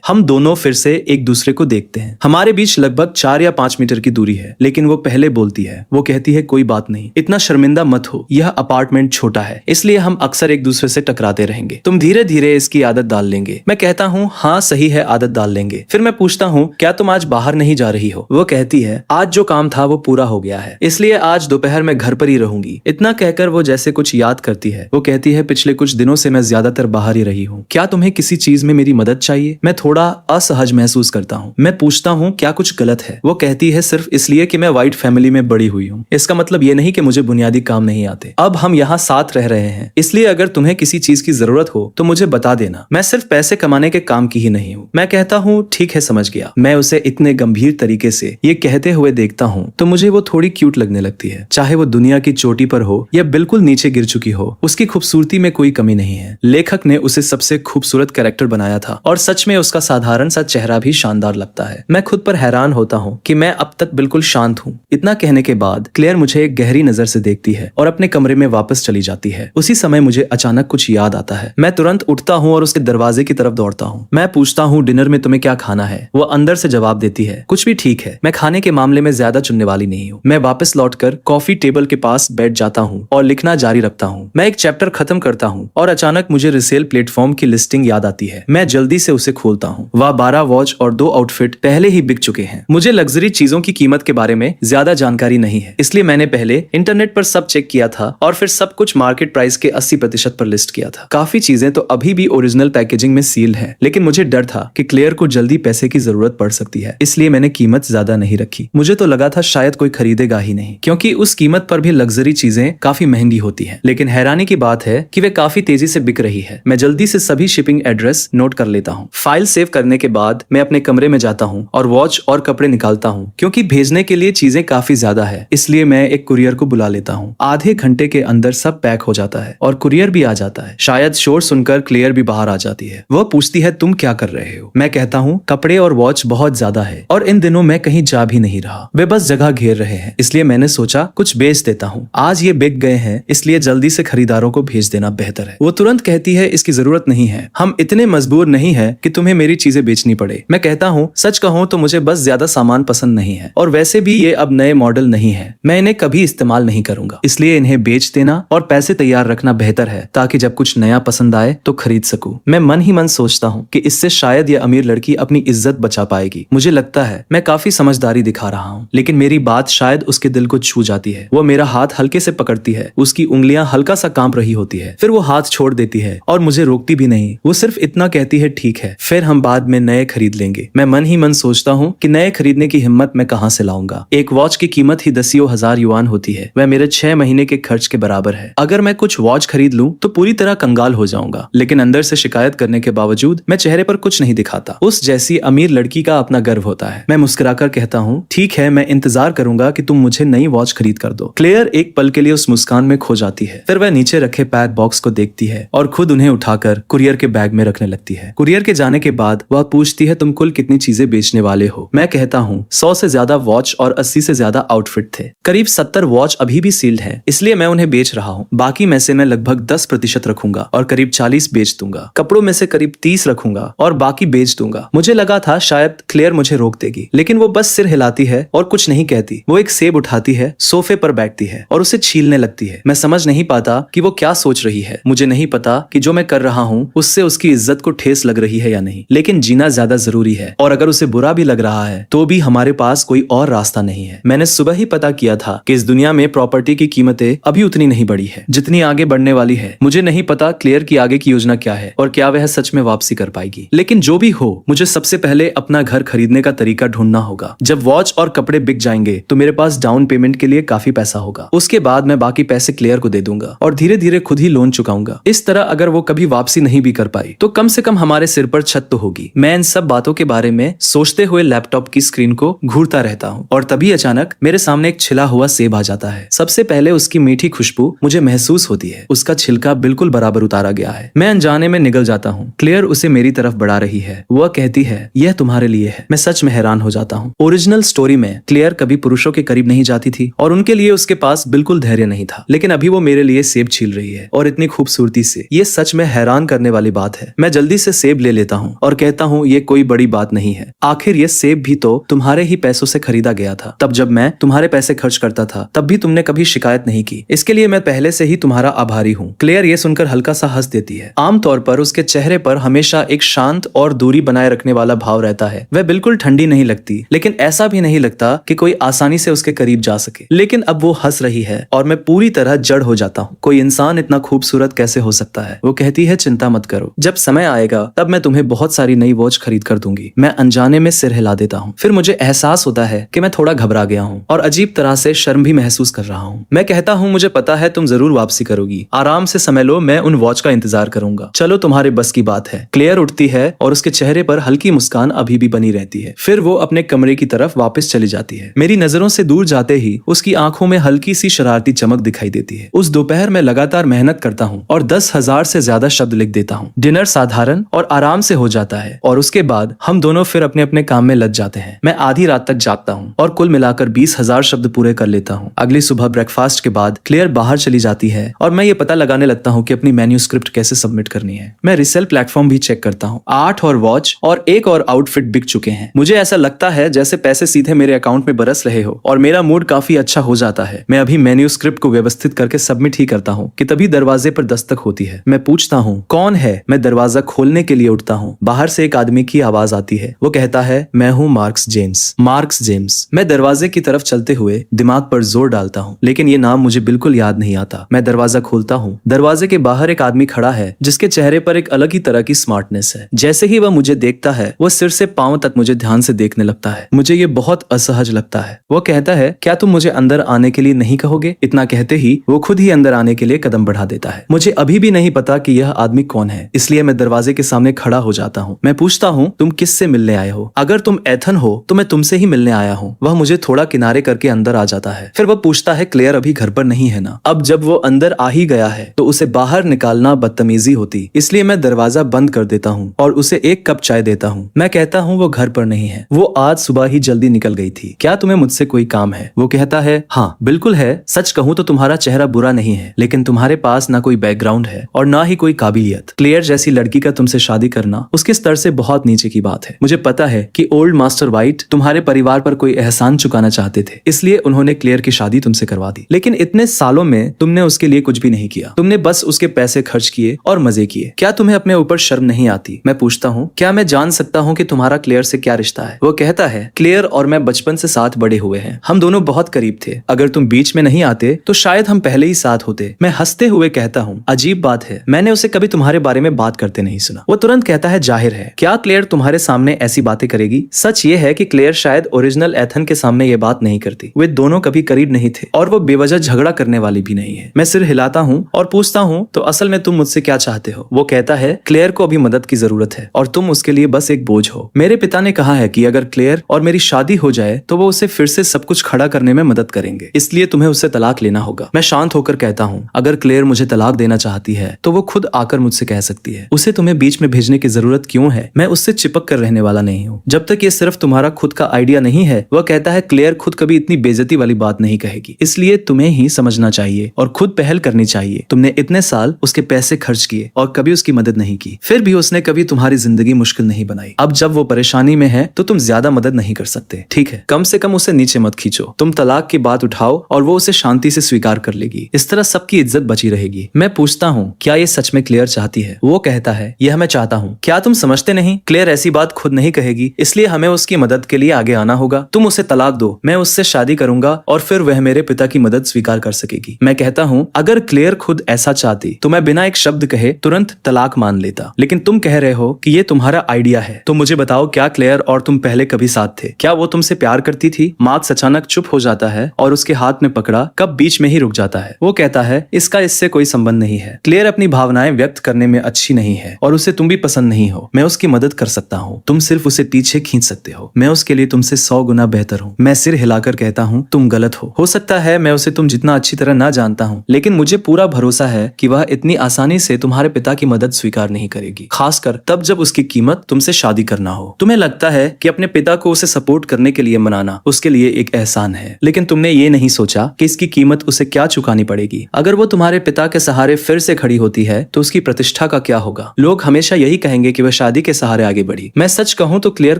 हम दोनों फिर से एक दूसरे को देखते हैं। हमारे बीच लगभग 4 या 5 मीटर की दूरी है, लेकिन वो पहले बोलती है। वो कहती है कोई बात नहीं, इतना शर्मिंदा मत हो, यह अपार्टमेंट छोटा है, इसलिए हम अक्सर एक दूसरे से टकराते रहेंगे। तुम धीरे धीरे इसकी आदत डाल लेंगे। मैं कहता हूँ हाँ सही है, आदत डाल लेंगे। फिर मैं पूछता हूँ क्या तुम आज बाहर नहीं जा रही हो? वो कहती है आज जो काम था वो पूरा हो गया है, इसलिए आज दोपहर में घर पर ही रहूंगी। इतना कहकर वो जैसे कुछ याद करती है। वो कहती है पिछले कुछ दिनों से मैं ज्यादातर बाहर ही रही हूँ। क्या तुम्हें किसी चीज में मेरी मदद चाहिए? मैं थोड़ा असहज महसूस करता हूँ। मैं पूछता हूँ क्या कुछ गलत है? वो कहती है सिर्फ इसलिए कि मैं व्हाइट फैमिली में बड़ी हुई हूँ, इसका मतलब ये नहीं कि मुझे बुनियादी काम नहीं आते। अब हम यहाँ साथ रह रहे हैं, इसलिए अगर तुम्हें किसी चीज की जरूरत हो तो मुझे बता देना। मैं सिर्फ पैसे कमाने के काम की ही नहीं हूँ। मैं कहता हूँ ठीक है, समझ गया। मैं उसे इतने गंभीर तरीके से ये कहते हुए देखता हूँ तो मुझे वो थोड़ी क्यूट लगने लगती है। चाहे वो दुनिया की चोटी पर हो या बिल्कुल नीचे गिर चुकी हो, उसकी खूबसूरती में कोई कमी नहीं है। लेखक ने उसे सबसे खूबसूरत कैरेक्टर बनाया था और सच में उसका साधारण सा चेहरा भी शानदार लगता है। मैं खुद पर हैरान होता हूँ कि मैं अब तक बिल्कुल शांत हूँ। इतना कहने के बाद क्लेयर मुझे एक गहरी नजर से देखती है और अपने कमरे में वापस चली जाती है। उसी समय मुझे अचानक कुछ याद आता है। मैं तुरंत उठता हूँ और उसके दरवाजे की तरफ दौड़ता हूँ। मैं पूछता हूँ डिनर में तुम्हें क्या खाना है? वो अंदर से जवाब देती है कुछ भी ठीक है। मैं खाने के मामले में ज्यादा चुनने वाली नहीं हूँ। मैं वापस लौटकर कॉफी टेबल के पास बैठ जाता हूँ और लिखना जारी रखता हूँ। मैं एक चैप्टर खत्म करता हूँ और अचानक मुझे रिसेल प्लेटफॉर्म की लिस्टिंग याद आती है। मैं जल्दी से उसे खोलता हूँ। वह 12 वॉच और 2 आउटफिट पहले ही बिक चुके हैं। मुझे लग्जरी चीजों की कीमत के बारे में ज्यादा जानकारी नहीं है, इसलिए मैंने पहले इंटरनेट पर सब चेक किया था और फिर सब कुछ मार्केट प्राइस के 80% पर लिस्ट किया था। काफी चीजें तो अभी भी ओरिजिनल पैकेजिंग में सील्ड है, लेकिन मुझे डर था कि क्लेयर को जल्दी पैसे की जरूरत पड़ सकती है, इसलिए मैंने कीमत ज्यादा नहीं रखी। मुझे तो लगा था शायद कोई खरीदेगा ही नहीं, क्योंकि उस कीमत पर भी लग्जरी चीजें काफी महंगी होती हैं। लेकिन हैरानी की बात है कि वे काफी तेजी से बिक रही है। मैं जल्दी से सभी शिपिंग एड्रेस नोट कर लेता हूँ। फाइल सेव करने के बाद मैं अपने कमरे में जाता हूँ और वॉच और कपड़े निकालता हूँ। क्योंकि भेजने के लिए चीजें काफी ज्यादा है, इसलिए मैं एक कुरियर को बुला लेता हूँ। आधे घंटे के अंदर सब पैक हो जाता है और कुरियर भी आ जाता है। शायद शोर सुनकर क्लेयर भी बाहर आ जाती है। वह पूछती है तुम क्या कर रहे हो? मैं कहता हूँ कपड़े और वॉच बहुत ज्यादा है और इन दिनों मैं कहीं जा भी नहीं रहा। वे बस जगह घेर रहे हैं, इसलिए मैंने सोचा कुछ बेच देता हूँ। आज ये बिक गए हैं, इसलिए जल्दी से खरीदारों को भेज देना बेहतर है। वो तुरंत कहती है इसकी जरूरत नहीं है, हम इतने मजबूर नहीं है कि तुम्हें मेरी चीजें बेचनी पड़े। मैं कहता हूँ सच कहूँ तो मुझे बस ज्यादा सामान पसंद नहीं है और वैसे भी ये अब नए मॉडल नहीं है। मैं इन्हें कभी इस्तेमाल नहीं करूंगा, इसलिए इन्हें बेच देना और पैसे तैयार रखना बेहतर है, ताकि जब कुछ नया पसंद आए तो खरीद सकूं। मैं मन ही मन सोचता हूँ कि इससे शायद ये अमीर लड़की अपनी इज्जत बचा पाएगी। मुझे लगता है मैं काफी समझदारी दिखा रहा हूँ, लेकिन मेरी बात शायद उसके दिल को छू जाती है। वो मेरा हाथ हल्के से पकड़ती है, उसकी उंगलियां हल्का सा कांप रही होती है, फिर वो हाथ छोड़ देती है और मुझे रोकती भी नहीं। वो सिर्फ इतना कहती है ठीक है, फिर हम बाद में नए खरीद लेंगे। मैं मन ही मन सोचता हूँ कि नए खरीदने की हिम्मत मैं कहाँ से लाऊंगा। एक वॉच की कीमत ही 10,000 युआन होती है। वह मेरे 6 महीने के खर्च के बराबर है। अगर मैं कुछ वॉच खरीद लूं तो पूरी तरह कंगाल हो जाऊंगा, लेकिन अंदर से शिकायत करने के बावजूद मैं चेहरे पर कुछ नहीं दिखाता। उस जैसी अमीर लड़की का अपना गर्व होता है। मैं मुस्कुराकर कहता हूँ ठीक है, मैं इंतजार करूंगा कि तुम मुझे नई वॉच खरीद कर दो। क्लेयर एक पल के लिए उस मुस्कान में खो जाती है, फिर वह नीचे रखे पैक बॉक्स को देखती है और खुद उन्हें उठाकर कुरियर के बैग में रखने लगती है। कुरियर के जाने के बाद वह पूछती है तुम कुल कितनी चीजें बेचने वाले हो? मैं कहता हूँ 100 से ज्यादा वॉच और 80 से ज्यादा आउटफिट थे। करीब 70 वॉच अभी भी सील्ड है, इसलिए मैं उन्हें बेच रहा हूँ। बाकी में से मैं लगभग 10% रखूंगा और करीब 40 बेच दूंगा। कपड़ों में से करीब 30 रखूंगा और बाकी बेच दूंगा। मुझे लगा था शायद क्लेयर मुझे रोक देगी, लेकिन वो बस सिर हिलाती है और कुछ नहीं कहती। वो एक सेब उठाती है, सोफे पर बैठती है और उसे छीलने लगती है। मैं समझ नहीं पाता कि वो क्या सोच रही है। मुझे नहीं पता कि जो मैं कर रहा हूँ उससे उसकी इज्जत को ठेस लग रही है या नहीं, लेकिन जीना ज्यादा जरूरी है और अगर उसे बुरा भी लग रहा है तो भी हमारे पास कोई और रास्ता नहीं है। मैंने सुबह ही पता किया था कि इस दुनिया में प्रॉपर्टी की कीमतें अभी उतनी नहीं बढ़ी है जितनी आगे बढ़ने वाली है। मुझे नहीं पता क्लेयर की आगे की योजना क्या है और क्या वह सच में वापसी कर पाएगी, लेकिन जो भी हो मुझे सबसे पहले अपना घर खरीदने का तरीका ढूंढना होगा। जब वॉच और कपड़े बिक जाएंगे तो मेरे पास डाउन पेमेंट के लिए काफी पैसा होगा। उसके बाद मैं बाकी पैसे क्लेयर को दे दूंगा और धीरे धीरे खुद ही लोन चुकाऊंगा। इस तरह अगर वो कभी वापसी नहीं भी कर पाई तो कम से कम हमारे सिर पर छत तो होगी। मैं इन सब बातों के बारे में सोचते हुए लैपटॉप की स्क्रीन को घूरता रहता हूँ और तभी अचानक मेरे सामने एक छिला हुआ सेब आ जाता है। सबसे पहले उसकी मीठी खुशबू मुझे महसूस होती है। है। उसका छिलका बिल्कुल बराबर उतारा गया है। मैं अनजाने में निगल जाता हूँ। क्लेयर उसे मेरी तरफ बढ़ा रही है। वह कहती है, यह तुम्हारे लिए है। मैं सच में हैरान हो जाता हूँ। ओरिजिनल स्टोरी में क्लेयर कभी पुरुषों के करीब नहीं जाती थी और उनके लिए उसके पास बिल्कुल धैर्य नहीं था, लेकिन अभी वो मेरे लिए सेब छील रही है और इतनी खूबसूरती से। ये सच में हैरान करने वाली बात है। मैं जल्दी से सेब ले लेता हूँ और कहता हूँ, ये कोई बड़ी बात नहीं है। आखिर ये सेब भी तो तुम्हारे ही पैसों से खरीदा गया था। तब जब मैं तुम्हारे पैसे खर्च करता था तब भी तुमने कभी शिकायत नहीं की। इसके लिए मैं पहले से ही तुम्हारा आभारी हूँ। क्लेयर ये सुनकर हल्का सा हंस देती है। आमतौर पर उसके चेहरे पर हमेशा एक शांत और दूरी बनाए रखने वाला भाव रहता है। वह बिल्कुल ठंडी नहीं लगती, लेकिन ऐसा भी नहीं लगता कि कोई आसानी से उसके करीब जा सके। लेकिन अब वो हंस रही है और मैं पूरी तरह जड़ हो जाता हूँ। कोई इंसान इतना खूबसूरत कैसे हो सकता है। वो कहती है, चिंता मत करो, जब समय आएगा तब मैं तुम्हें बहुत सारी नई वॉच खरीद कर दूंगी। मैं अनजाने में सिर हिला देता हूँ। फिर मुझे एहसास होता है कि मैं थोड़ा घबरा गया हूँ और अजीब तरह से शर्म भी महसूस कर रहा हूँ। मैं कहता हूँ, मुझे पता है तुम जरूर वापसी करोगी। आराम से समय लो, मैं उन वॉच का इंतजार करूंगा। चलो, तुम्हारे बस की बात है। क्लेयर उठती है और उसके चेहरे पर हल्की मुस्कान अभी भी बनी रहती है। फिर वो अपने कमरे की तरफ वापस चली जाती है। मेरी नजरों से दूर जाते ही उसकी आंखों में हल्की सी शरारती चमक दिखाई देती है। उस दोपहर में लगातार मेहनत करता हूँ और 10,000 से ज्यादा शब्द लिख देता हूँ। डिनर साधारण और आराम से हो जाता है और उसके बाद हम दोनों फिर अपने अपने काम में लग जाते हैं। मैं आधी रात तक जागता हूँ और कुल मिलाकर 20,000 शब्द पूरे कर लेता हूँ। अगली सुबह ब्रेकफास्ट के बाद क्लेयर बाहर चली जाती है और मैं ये पता लगाने लगता हूँ कि अपनी मैन्यूस्क्रिप्ट कैसे सबमिट करनी है। मैं रिसेल प्लेटफॉर्म भी चेक करता हूँ। 8 और वॉच और एक और आउटफिट बिक चुके हैं। मुझे ऐसा लगता है जैसे पैसे सीधे मेरे अकाउंट में बरस रहे हो और मेरा मूड काफी अच्छा हो जाता है। मैं अभी मैन्यूस्क्रिप्ट को व्यवस्थित करके सबमिट ही करता हूँ कि तभी दरवाजे पर दस्तक होती है। मैं पूछता हूँ, कौन है? मैं दरवाजा खोलने के लिए उठता हूँ। बाहर से एक आदमी की आवाज आती है। वो कहता है, मैं हूँ मार्क्स जेम्स। Marks James. मैं दरवाजे की तरफ चलते हुए दिमाग पर जोर डालता हूँ, लेकिन ये नाम मुझे बिल्कुल याद नहीं आता। मैं दरवाजा खोलता हूँ। दरवाजे के बाहर एक आदमी खड़ा है जिसके चेहरे पर एक अलग ही तरह की स्मार्टनेस है। जैसे ही वह मुझे देखता है, वो सिर से पांव तक मुझे ध्यान से देखने लगता है। मुझे ये बहुत असहज लगता है। वो कहता है, क्या तुम मुझे अंदर आने के लिए नहीं कहोगे? इतना कहते ही वो खुद ही अंदर आने के लिए कदम बढ़ा देता है। मुझे अभी भी नहीं पता कि यह आदमी कौन है, इसलिए मैं दरवाजे के सामने खड़ा हो जाता हूँ। मैं पूछता हूँ, तुम किससे मिलने आए हो? अगर तुम एथन हो तो मैं तुमसे ही मिलने आया हूँ। वह मुझे थोड़ा किनारे करके अंदर आ जाता है। फिर वह पूछता है, क्लेयर अभी घर पर नहीं है ना? अब जब वो अंदर आ ही गया है तो उसे बाहर निकालना बदतमीजी होती, इसलिए मैं दरवाजा बंद कर देता हूँ और उसे एक कप चाय देता हूँ। मैं कहता हूँ, वो घर पर नहीं है। वो आज सुबह ही जल्दी निकल गई थी। क्या तुम्हें मुझसे कोई काम है? वो कहता है, हाँ बिल्कुल है। सच कहूँ तो तुम्हारा चेहरा बुरा नहीं है, लेकिन तुम्हारे पास ना कोई बैकग्राउंड है और ना ही कोई काबिलियत। क्लेयर जैसी लड़की का तुमसे शादी करना उसके स्तर से बहुत नीचे की बात है। मुझे पता है कि ओल्ड मास्टर वाइट तुम्हारे परिवार पर कोई एहसान चुकाना चाहते थे, इसलिए उन्होंने क्लेयर की शादी तुमसे करवा दी। लेकिन इतने सालों में तुमने उसके लिए कुछ भी नहीं किया। तुमने बस उसके पैसे खर्च किए और मजे किए। क्या तुम्हें अपने ऊपर शर्म नहीं आती? मैं पूछता हूँ, क्या मैं जान सकता हूँ कि तुम्हारा क्लेयर से क्या रिश्ता है? वो कहता है, क्लेयर और मैं बचपन से साथ बड़े हुए हैं। हम दोनों बहुत करीब थे। अगर तुम बीच में नहीं आते तो शायद हम पहले ही साथ होते। मैं हंसते हुए कहता हूँ, अजीब बात है, मैंने उसे कभी तुम्हारे बारे में बात करते नहीं सुना। वो तुरंत कहता है, जाहिर है, क्या क्लेयर तुम्हारे सामने ऐसी बातें करेगी? सच ये है कि क्लेयर शायद ओरिजिनल एथन के सामने ये बात नहीं करती। वे दोनों कभी करीब नहीं थे और वो बेवजह झगड़ा करने वाली भी नहीं है। मैं सिर हिलाता हूँ और पूछता हूँ, तो असल में तुम मुझसे क्या चाहते हो? वो कहता है, क्लेयर को अभी मदद की जरूरत है और तुम उसके लिए बस एक बोझ हो। मेरे पिता ने कहा है कि अगर क्लेयर और मेरी शादी हो जाए तो वो उसे फिर से सब कुछ खड़ा करने में मदद करेंगे, इसलिए तुम्हें उससे तलाक लेना होगा। मैं शांत होकर कहता हूँ, अगर क्लेयर मुझे तलाक देना चाहती है तो वो खुद आकर मुझसे कह सकती है। उसे तुम्हें बीच में भेजने की जरूरत क्यों है? मैं उससे चिपक कर रहने वाला नहीं हूँ। जब तक ये सिर्फ तुम्हारा खुद का आइडिया नहीं है। वह कहता है, क्लेयर खुद कभी इतनी बेइज्जती वाली बात नहीं कहेगी, इसलिए तुम्हें ही समझना चाहिए और खुद पहल करनी चाहिए। तुमने इतने साल उसके पैसे खर्च किए और कभी उसकी मदद नहीं की, फिर भी उसने कभी तुम्हारी जिंदगी मुश्किल नहीं बनाई। अब जब वो परेशानी में है तो तुम ज्यादा मदद नहीं कर सकते। ठीक है, कम से कम उसे नीचे मत खींचो। तुम तलाक की बात उठाओ और वो उसे शांति से स्वीकार कर लेगी। इस तरह सबकी इज्जत बची रहेगी। मैं पूछता हूँ, क्या ये सच में क्लेयर चाहती है? वो कहता है, यह मैं चाहता हूँ। क्या तुम समझते नहीं? क्लेयर ऐसी बात खुद नहीं कहेगी, इसलिए हमें उसकी मदद के लिए आगे आना होगा। तुम उसे तलाक दो, मैं उससे शादी करूंगा और फिर वह मेरे पिता की मदद स्वीकार कर सकेगी। मैं कहता हूँ, अगर क्लेयर खुद ऐसा चाहती तो मैं बिना एक शब्द कहे तुरंत तलाक मान लेता, लेकिन तुम कह रहे हो कि ये तुम्हारा आइडिया है। तो मुझे बताओ, क्या क्लेयर और तुम पहले कभी साथ थे? क्या वो तुमसे प्यार करती थी? मार्क्स अचानक चुप हो जाता है और उसके हाथ में पकड़ा कब बीच में ही रुक जाता है। वो कहता है, इसका इससे कोई संबंध नहीं है। क्लेयर अपनी भावनाएं व्यक्त करने में अच्छी नहीं है और उसे तुम भी पसंद नहीं हो। मैं उसकी मदद कर सकता हूँ, तुम सिर्फ उसे पीछे खींच सकते हो। मैं उसके लिए तुमसे 100 गुना बेहतर हूँ। मैं सिर हिलाकर कहता हूँ, तुम गलत हो सकता है मैं उसे तुम जितना अच्छी तरह ना जानता हूँ, लेकिन मुझे पूरा भरोसा है कि वह इतनी आसानी से तुम्हारे पिता की मदद स्वीकार नहीं करेगी, खासकर तब जब उसकी कीमत तुमसे शादी करना हो। तुम्हें लगता है कि अपने पिता को उसे सपोर्ट करने के लिए मनाना उसके लिए एक एहसान है, लेकिन तुमने ये नहीं सोचा कि इसकी कीमत उसे क्या चुकानी पड़ेगी। अगर वो तुम्हारे पिता के सहारे फिर से खड़ी होती है तो उसकी प्रतिष्ठा का क्या होगा। लोग हमेशा यही कहेंगे कि वह शादी के सहारे आगे बढ़ी। मैं सच कहूं तो क्लेयर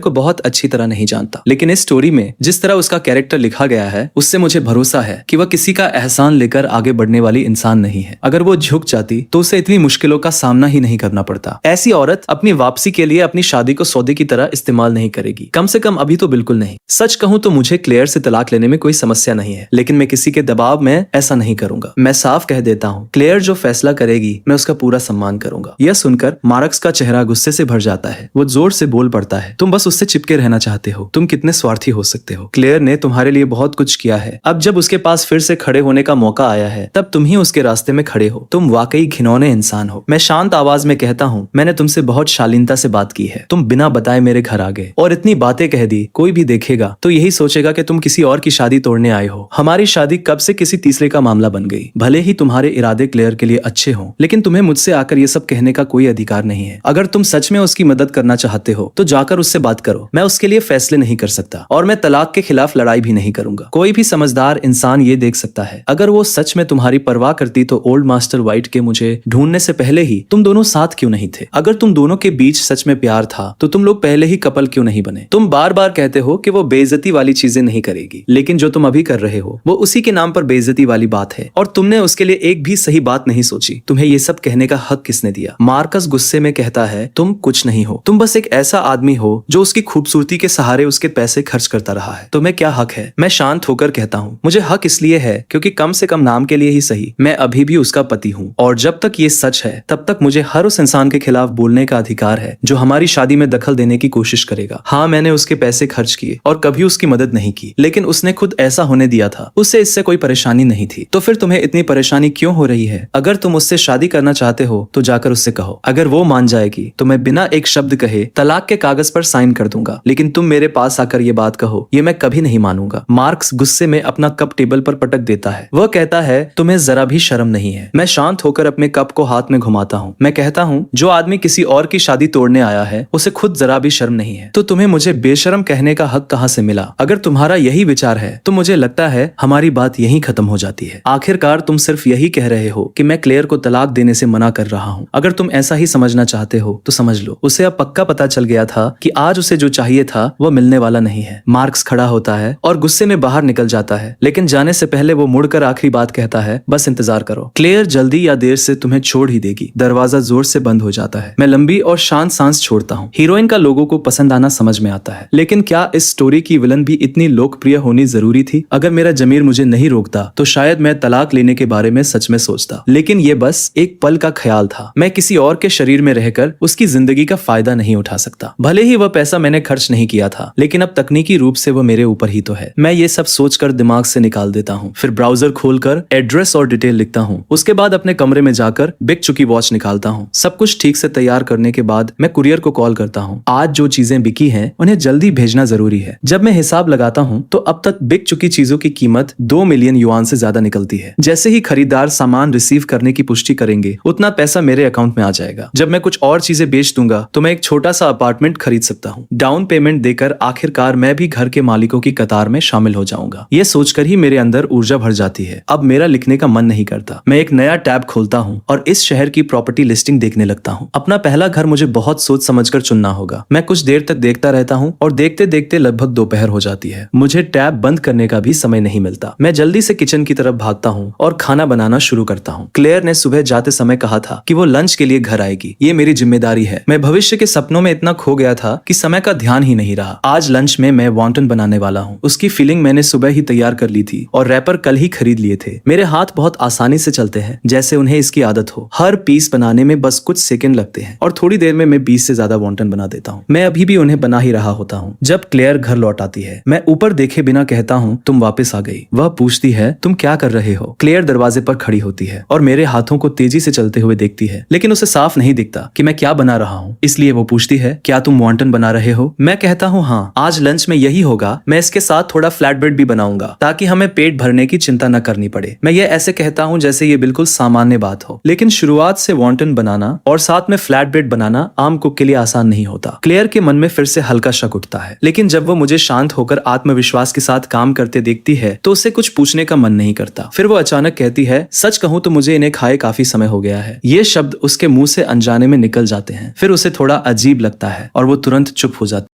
को बहुत अच्छी तरह नहीं जानता, लेकिन इस स्टोरी में जिस तरह उसका कैरेक्टर लिखा गया है उससे मुझे भरोसा है कि वह किसी का एहसान लेकर आगे बढ़ने वाली इंसान नहीं है। अगर वो झुक जाती तो उसे इतनी मुश्किलों का सामना ही नहीं करना पड़ता। ऐसी औरत अपनी वापसी के लिए अपनी शादी को सौदे की तरह इस्तेमाल नहीं करेगी, कम से कम अभी तो बिल्कुल नहीं। सच कहूं तो मुझे क्लेयर से तलाक लेने में कोई समस्या नहीं है, लेकिन मैं किसी के दबाव में ऐसा नहीं करूंगा। मैं साफ कह देता हूं, क्लेयर जो फैसला करेगी मैं उसका पूरा सम्मान करूंगा। यह सुनकर मार्कस का चेहरा गुस्से से भर जाता है। वो जोर से बोल पड़ता है, तुम बस उससे चिपके रहना चाहते हो। तुम कितने स्वार्थी हो सकते हो। क्लेयर ने तुम्हारे लिए बहुत कुछ किया है। अब जब उसके पास फिर से खड़े होने का मौका आया है तब तुम ही उसके रास्ते में खड़े हो। तुम वाकई घिनौने इंसान हो। मैं शांत आवाज में कहता हूँ, मैंने तुमसे बहुत शालीनता से बात की है। तुम बिना बताए मेरे घर आ गए और इतनी बातें कह दी। कोई भी देखेगा तो यही सोचेगा कि तुम किसी और की शादी तोड़ने आए हो। हमारी शादी कब से किसी तीसरे का मामला बन गई। भले ही तुम्हारे इरादे क्लेयर के लिए अच्छे हों, लेकिन तुम्हें मुझसे आकर ये सब कहने का कोई अधिकार नहीं है। अगर तुम सच में उसकी मदद करना चाहते हो तो जाकर उससे बात करो। मैं उसके लिए फैसले नहीं कर सकता और मैं तलाक के खिलाफ लड़ाई भी नहीं करूंगा। कोई भी समझदार इंसान ये देख सकता है। अगर वो सच में तुम्हारी परवाह करती तो ओल्ड मास्टर व्हाइट के मुझे ढूंढने से पहले ही तुम दोनों साथ क्यों नहीं थे। अगर तुम दोनों के बीच सच में प्यार था तो तुम लोग पहले ही कपल क्यों नहीं बने। तुम बार बार कहते हो कि वो बेइज्जती वाली चीजें नहीं करेगी, लेकिन जो तुम अभी कर रहे हो वो उसी के नाम पर बेइज्जती वाली बात है और तुमने उसके लिए एक भी सही बात नहीं सोची। तुम्हें ये सब कहने का हक किसने दिया। मार्कस गुस्से में कहता है, तुम कुछ नहीं हो। तुम बस एक ऐसा आदमी हो जो उसकी खूबसूरती के सहारे उसके पैसे खर्च करता रहा है। तुम्हें क्या हक है। मैं शांत होकर कहता हूँ, मुझे हक इसलिए है क्योंकि कम से कम नाम के लिए ही सही मैं अभी भी उसका पति हूँ और जब तक ये सच है तब तक मुझे हर उस इंसान के खिलाफ बोलने का अधिकार है जो हमारी शादी में दखल देने की कोशिश करेगा। हाँ, मैंने उसके पैसे खर्च किए और कभी उसकी मदद नहीं की, लेकिन उसने खुद ऐसा होने दिया था। उससे इससे कोई परेशानी नहीं थी। तो फिर तुम्हें इतनी परेशानी क्यों हो रही है। अगर तुम उससे शादी करना चाहते हो तो जाकर उससे कहो। अगर वो मान जाएगी तो मैं बिना एक शब्द कहे तलाक के कागज पर साइन कर दूंगा, लेकिन तुम मेरे पास आकर ये बात कहो ये मैं कभी नहीं मानूंगा। मार्क्स गुस्से में अपना कप टेबल पर पटक देता है। वह कहता है, तुम्हें जरा भी शर्म नहीं है। मैं शांत होकर अपने कप को हाथ में घुमाता हूँ। मैं कहता हूँ, जो आदमी किसी और की शादी तोड़ने आया है उसे खुद जरा भी शर्म नहीं है, तो तुम्हें मुझे बेशर्म कहने का हक कहाँ से मिला। अगर तुम्हारा यही विचार है तो मुझे लगता है हमारी बात यहीं खत्म हो जाती है। आखिरकार तुम सिर्फ यही कह रहे हो कि मैं क्लेयर को तलाक देने से मना कर रहा हूँ। अगर तुम ऐसा ही समझना चाहते हो तो समझ लो, उसे अब पक्का पता चल गया था कि आज उसे जो चाहिए था वह मिलने वाला नहीं है। मार्क्स खड़ा होता है और गुस्से में बाहर निकल जाता है, लेकिन जाने से पहले वो मुड़कर आखिरी बात कहता है, बस इंतजार करो, क्लेयर जल्दी या देर से तुम्हें छोड़ ही देगी। दरवाजा जोर से बंद हो जाता है। मैं लंबी और शांत सांस छोड़ता हूँ। हीरोइन का लोगों को पसंद आना समझ में आता है, लेकिन क्या इस स्टोरी की विलन भी इतनी लोकप्रिय होनी जरूरी थी। अगर मेरा जमीर मुझे नहीं रोकता तो शायद मैं तलाक लेने के बारे में सच में सोचता, लेकिन ये बस एक पल का ख्याल था। मैं किसी और के शरीर में रहकर उसकी जिंदगी का फायदा नहीं उठा सकता। भले ही वह पैसा मैंने खर्च नहीं किया था, लेकिन अब तकनीकी रूप से वह मेरे ऊपर ही तो है। मैं ये सब सोचकर दिमाग से निकाल देता हूँ। फिर ब्राउजर खोलकर एड्रेस और डिटेल लिखता हूँ। उसके बाद अपने कमरे में जाकर बिक चुकी वॉच निकालता हूँ। सब कुछ ठीक से तैयार करने के बाद मैं कुरियर को कॉल करता हूँ। आज जो चीजें बिकी हैं उन्हें जल्दी भेजना जरूरी है। जब मैं हिसाब लगाता हूँ तो अब तक बिक चुकी चीजों की कीमत 2 मिलियन युआन से ज्यादा निकलती है। जैसे ही खरीदार सामान रिसीव करने की पुष्टि करेंगे उतना पैसा मेरे अकाउंट में आ जाएगा। जब मैं कुछ और चीजें बेच दूंगा तो मैं एक छोटा सा अपार्टमेंट खरीद सकता हूँ। डाउन पेमेंट देकर आखिरकार मैं भी घर के मालिकों की कतार में शामिल हो जाऊंगा। ये सोचकर ही मेरे अंदर ऊर्जा भर जाती है। अब मेरा लिखने का मन नहीं करता। मैं एक नया टैब खोलता हूँ और इस शहर की प्रॉपर्टी लिस्टिंग देखने लगता हूँ। अपना पहला घर मुझे बहुत सोच समझकर चुनना होगा। मैं कुछ देर तक देखता रहता हूँ और देखते देखते लगभग दोपहर हो जाती है। मुझे टैब बंद करने का भी समय नहीं मिलता। मैं जल्दी से किचन की तरफ भागता हूँ और खाना बनाना शुरू करता हूँ। क्लेयर ने सुबह जाते समय कहा था कि वो लंच के लिए घर आएगी। ये मेरी जिम्मेदारी है। मैं भविष्य के सपनों में इतना खो गया था कि समय का ध्यान ही नहीं रहा। आज लंच में मैं वॉन्टन बनाने वाला हूँ। उसकी फिलिंग मैंने सुबह ही तैयार कर ली थी और रैपर कल ही खरीद लिए थे। मेरे हाथ बहुत आसानी से चलते हैं, जैसे उन्हें इसकी आदत हो। हर पीस बनाने में बस कुछ सेकंड लगते हैं और थोड़ी देर में मैं 20 से ज्यादा वॉन्टन बना देता हूँ। मैं अभी भी उन्हें बना ही रहा होता हूँ जब क्लेयर घर लौट आती है। मैं ऊपर देखे बिना कहता हूँ, तुम वापस आ गई। वह पूछती है, तुम क्या कर रहे हो। क्लेयर दरवाजे पर खड़ी होती है और मेरे हाथों को तेजी से चलते हुए देखती है, लेकिन उसे साफ नहीं दिखता कि मैं क्या बना रहा हूँ। इसलिए वो पूछती है, क्या तुम वॉन्टन बना रहे हो। मैं कहता हूँ, हाँ, आज लंच में यही होगा। मैं इसके साथ थोड़ा फ्लैट ब्रेड भी बनाऊंगा ताकि हमें पेट भरने की चिंता न करनी पड़े। मैं ये ऐसे कहता हूँ जैसे ये बिल्कुल सामान्य बात हो, लेकिन शुरुआत से वॉन्टन बनाना और साथ में फ्लैट ब्रेड बनाना आम कुक के लिए आसान नहीं होता। क्लेयर के मन में फिर से हल्का शक उठता है, लेकिन जब वो मुझे शांत होकर आत्मविश्वास के साथ काम करते देखती है तो उसे कुछ पूछने का मन नहीं करता। फिर वो अचानक कहती है, सच कहूं तो मुझे इन्हें खाए काफी समय हो गया है। ये शब्द उसके मुंह से अनजाने में निकल जाते हैं। फिर उसे थोड़ा अजीब लगता है और वो तुरंत चुप हो जाती है।